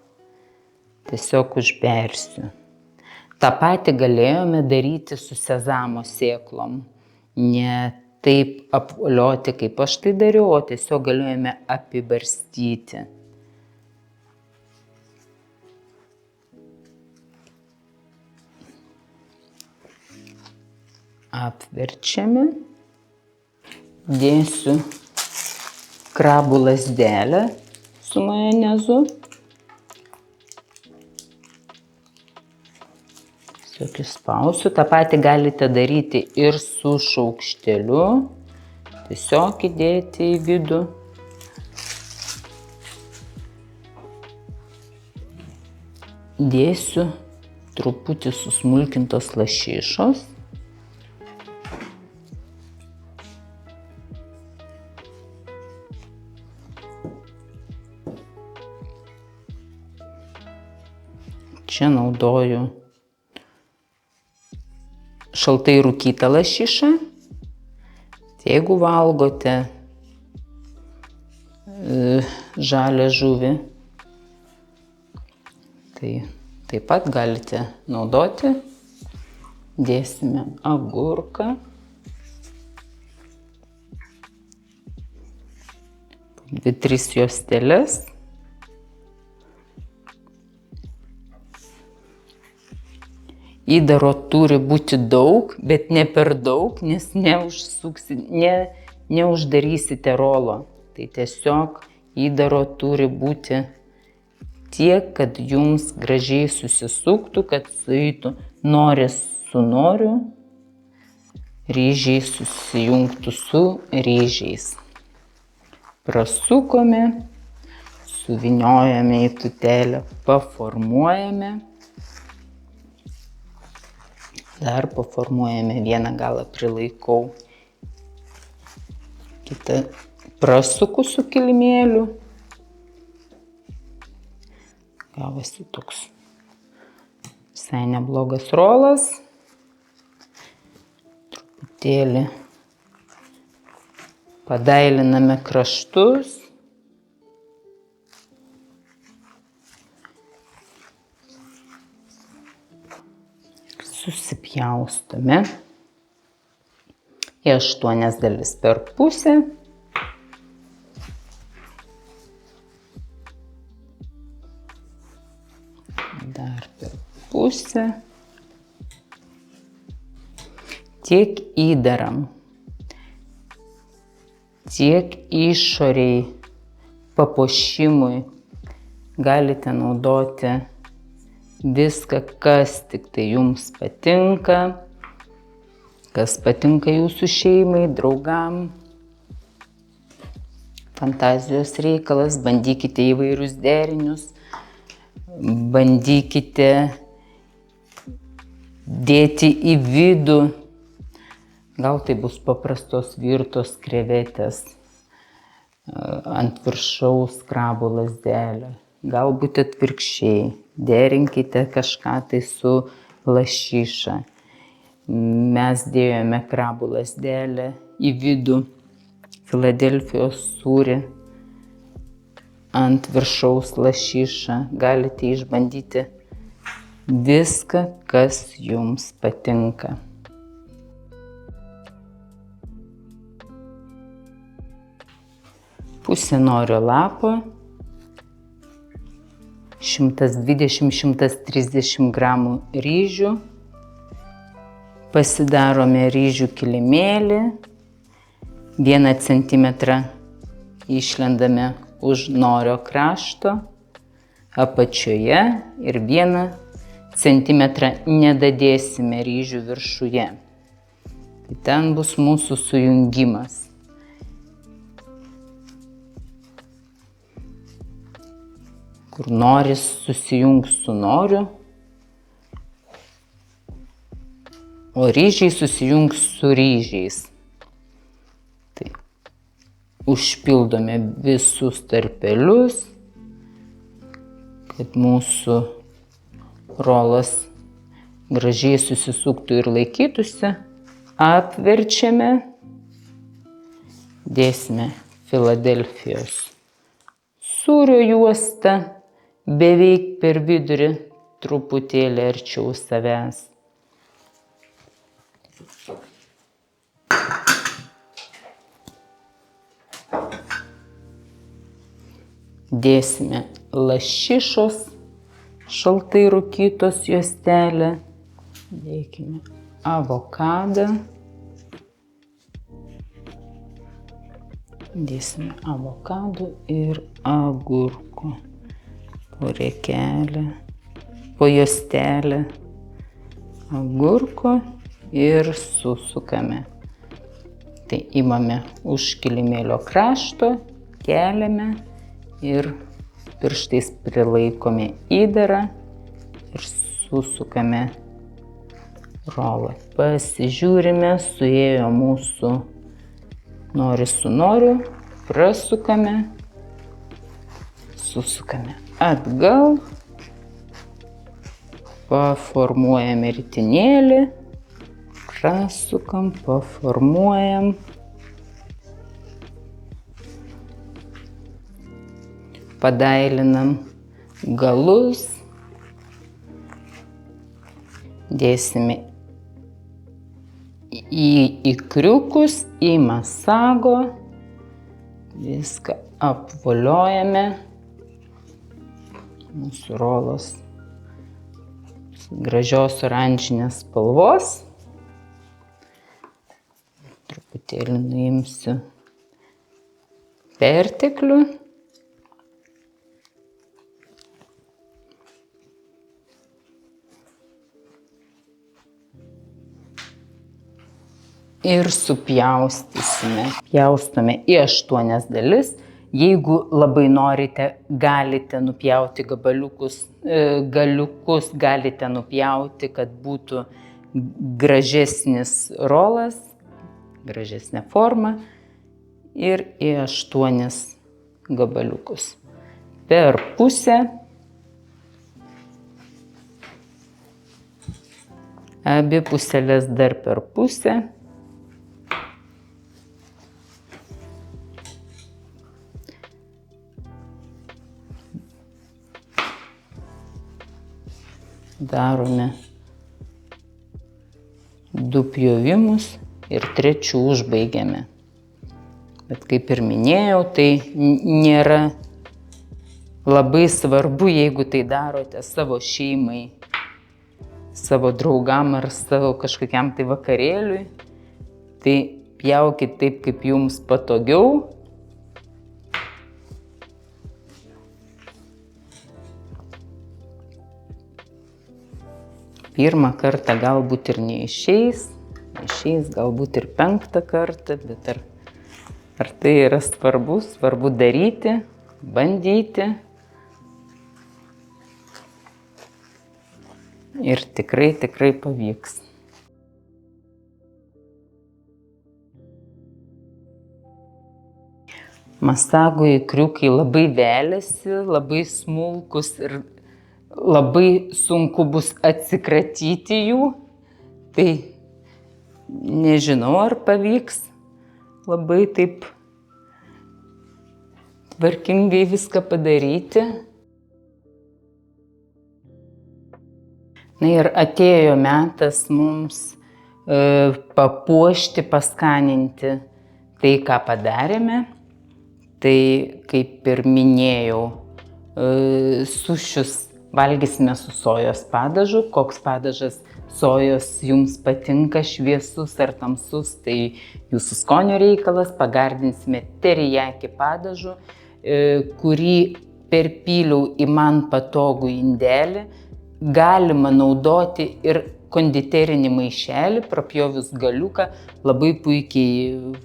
užbersiu. Ta patį galėjome daryti su sezamo sėklom. Ne taip apvolioti, kaip aš tai dariau, o tiesiog galėjome apibarstyti. apverčiame. Dėsiu krabų lazdelę su majonezu. Tiesiog įspausiu. Ta patį galite daryti ir su šaukšteliu. Tiesiog įdėti į vidų. Dėsiu truputį susmulkintos lašišos. Čia naudoju šaltai rūkytą lašišą. Jeigu valgote žalią žuvį, tai taip pat galite naudoti. Dėsime agurką. 2-3 juosteles. Įdaro turi būti daug, bet ne per daug, nes neuždarysite rolo. Tai tiesiog įdaro turi būti tiek, kad jums gražiai susisuktų, kad sueitų noris su noriu, ryžiai susijungtų su ryžiais. Prasukome, suvyniojame į tūtelę, paformuojame. Dar paformuojame, vieną galą prilaikau, kitą prasuku su kilimėliu. Gavosi toks visai neblogas rolas. Truputėlį padailiname kraštus. Susipjaustome į 8 dalis per pusę. Dar per pusę. Tiek įdaram, tiek išoriai papuošimui galite naudoti viską, kas tik tai jums patinka, kas patinka jūsų šeimai, draugam. Fantazijos reikalas, bandykite įvairius derinius, bandykite dėti į vidų. Gal tai bus paprastos virtos krevetės ant viršaus krabų lazdelę. Galbūt atvirkščiai. Derinkite kažką tai su lašiša. Mes dėjome krabų lazdelę į vidų, Filadelfijos sūrį, ant viršaus lašišą. Galite išbandyti viską, kas jums patinka. Pusę norio lapo. 120-130 gramų ryžių. Pasidarome ryžių kilimėlį. 1 centimetrą išlendame už norio krašto apačioje ir 1 centimetrą nedadėsime ryžių viršuje. Tai ten bus mūsų sujungimas. Kur noris susijungs su noriu, o ryžiai susijungs su ryžiais. Tai užpildome visus tarpelius, kad mūsų rolas gražiai susisuktų ir laikytųsi. Apverčiame, dėsime Filadelfijos sūrio juostą. Beveik per vidurį, truputėlį arčiau savęs. Dėsime lašišos šaltai rūkytos juostelę. Dėkime avokadą. Dėsime avokado ir agurko. Po riekelę, po juostelę agurko ir susukame. Tai imame už kilimėlio krašto, keliame ir pirštais prilaikome įdarą ir susukame rolą. Pasižiūrime, suėjo mūsų nori su noriu, prasukame, susukame atgal, paformuojame ritinėlį, prasukam, paformuojam, padailinam galus, dėsime į ikriukus, į masago, viską apvoliojame. Mūsų rolos gražios oranžinės spalvos. Truputėlį nuimsiu perteklių. Ir supjaustysime. Pjaustome į 8 dalis. Jeigu labai norite, galite nupjauti galiukus, galite nupjauti, kad būtų gražesnis rolas, gražesnė forma. Ir į 8 gabaliukus. Per pusę. Abi puselės dar per pusę. Darome 2 pjovimus ir 3 užbaigiame. Bet kaip ir minėjau, tai nėra labai svarbu, jeigu tai darote savo šeimai, savo draugam ar savo kažkokiam tai vakarėliui. Tai pjaukit taip, kaip jums patogiau. Pirmą kartą galbūt ir neišeis, galbūt ir 5. kartą, bet ar tai yra svarbu? Svarbu daryti, bandyti. Ir tikrai pavyks. Masago ikriukai labai veliasi, labai smulkus ir labai sunku bus atsikratyti jų, tai nežinau, ar pavyks labai taip tvarkingai viską padaryti. Na ir atėjo metas mums papuošti, paskaninti tai, ką padarėme. Tai, kaip ir minėjau, sušius valgysime su sojos padažu. Koks padažas sojos jums patinka, šviesus ar tamsus, tai jūsų skonio reikalas. Pagardinsime teriyaki padažu, kurį perpyliau į man patogų indelį. Galima naudoti ir konditerinį maišelį, prapjovius galiuką, labai puikiai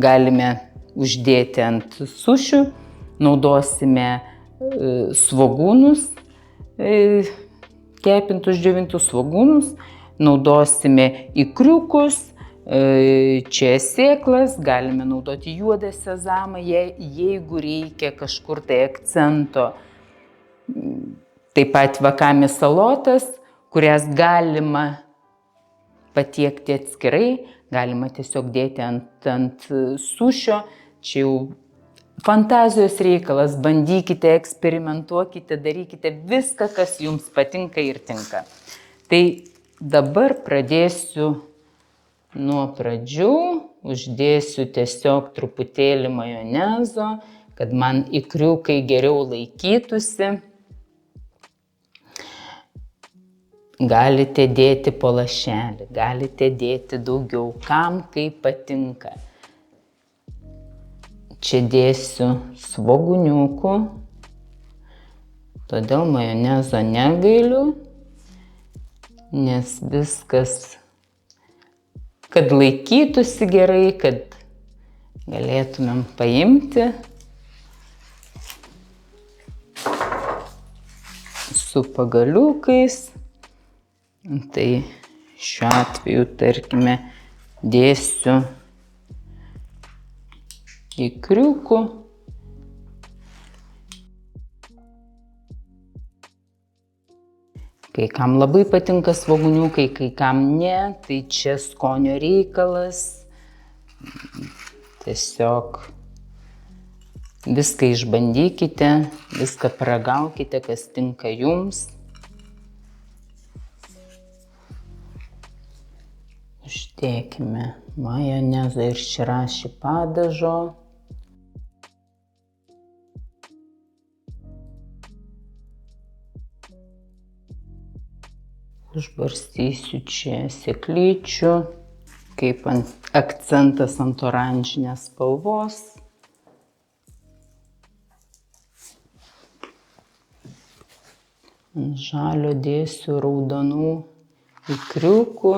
galime uždėti ant sušių. Naudosime svogūnus, kepintus, džiovintus svogūnus, naudosime ikriukus, čia sėklas, galime naudoti juodą sezamą, jeigu reikia kažkur tai akcento. Taip pat vakami salotas, kurias galima patiekti atskirai, galima tiesiog dėti ant sušio. Čia jau fantazijos reikalas, bandykite, eksperimentuokite, darykite viską, kas jums patinka ir tinka. Tai dabar pradėsiu nuo pradžių, uždėsiu tiesiog truputėlį majonezo, kad man ikriukai geriau laikytųsi. Galite dėti po lašelį, galite dėti daugiau, kam kaip patinka. Čia dėsiu svogūniukų, todėl majonezo negailiu, nes viskas, kad laikytųsi gerai, kad galėtumėm paimti su pagaliukais. Tai šiuo atveju, tarkime, dėsiu ikriukų. Kai kam labai patinka svogūniukai, kai kam ne, tai čia skonio reikalas. Tiesiog viską išbandykite, viską paragaukite, kas tinka jums. Uždėkime majonezo ir širaši padažo. Užbarstysiu čia sėklyčių, kaip akcentas ant oranžinės spalvos. Ant žalio dėsiu raudonų ikriukų.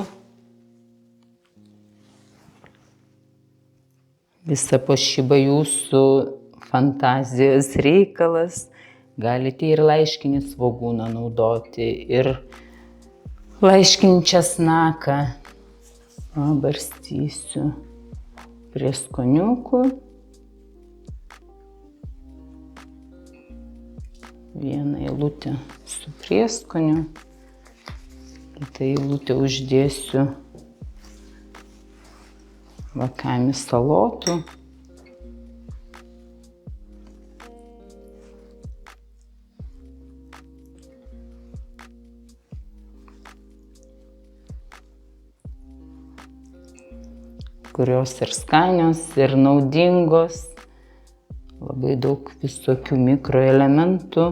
Visa puošyba jūsų fantazijos reikalas. Galite ir laiškinį svogūną naudoti, ir laiškinį česnaką. Pabarstysiu prieskoniukų. Vieną eilutę su prieskoniu. Kitą eilutę uždėsiu vakami salotų. Kurios ir skanios, ir naudingos. Labai daug visokių mikroelementų,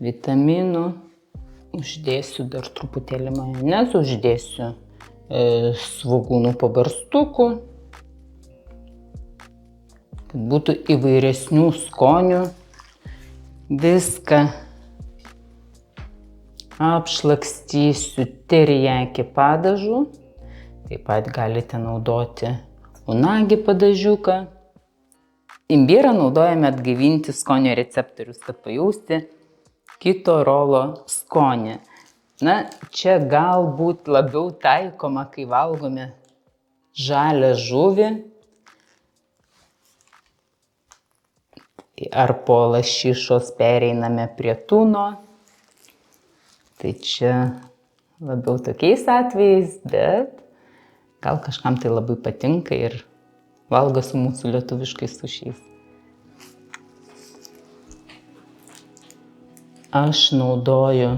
vitaminų. Uždėsiu dar truputėlį majonezo, uždėsiu svogūnų pabarstukų, kad būtų įvairesnių skonių. Viską apšlakstysiu teriyaki padažu. Taip pat galite naudoti unagi padažiuką. Imbierą naudojame atgaivinti skonio receptorius, kad pajausti kito rolo skonį. Na, čia galbūt labiau taikoma, kai valgome žalią žuvį ar po lašišos pereiname prie tuno. Tai čia labiau tokiais atvejais, bet gal kažkam tai labai patinka ir valgo su mūsų lietuviškais sušiais. Aš naudoju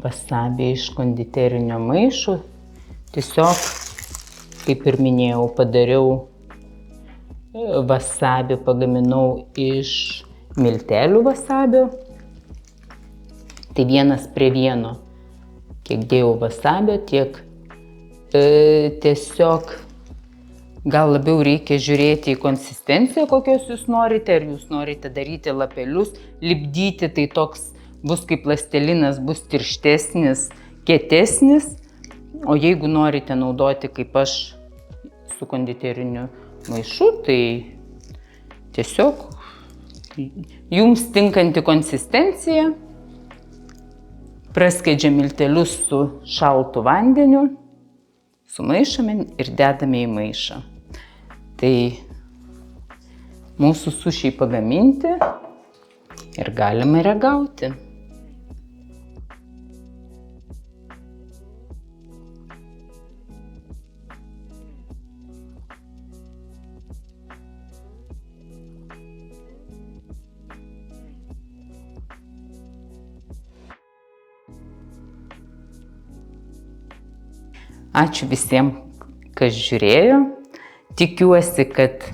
wasabį iš konditerinio maišo. Tiesiog, kaip ir minėjau, padariau wasabį, pagaminau iš miltelių wasabio. Tai 1:1. Kiek dėjau wasabio, tiek tiesiog gal labiau reikia žiūrėti į konsistenciją, kokios jūs norite. Ar jūs norite daryti lapelius, lipdyti, tai toks bus kaip plastilinas, bus tirštesnis, kietesnis. O jeigu norite naudoti kaip aš su konditeriniu maišu, tai tiesiog jums tinkanti konsistencija. Praskiedžiam miltelius su šaltu vandeniu, sumaišome ir dedame į maišą. Tai mūsų sušiai pagaminti ir galima ragauti. Ačiū visiems, kas žiūrėjo. Tikiuosi, kad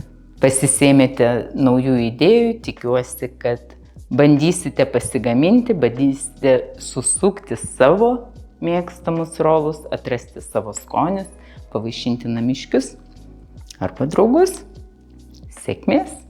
pasisėmėte naujų idėjų, tikiuosi, kad bandysite pasigaminti, bandysite susukti savo mėgstamus rolus, atrasti savo skonius, pavaišinti namiškius. arba draugus. Sėkmės!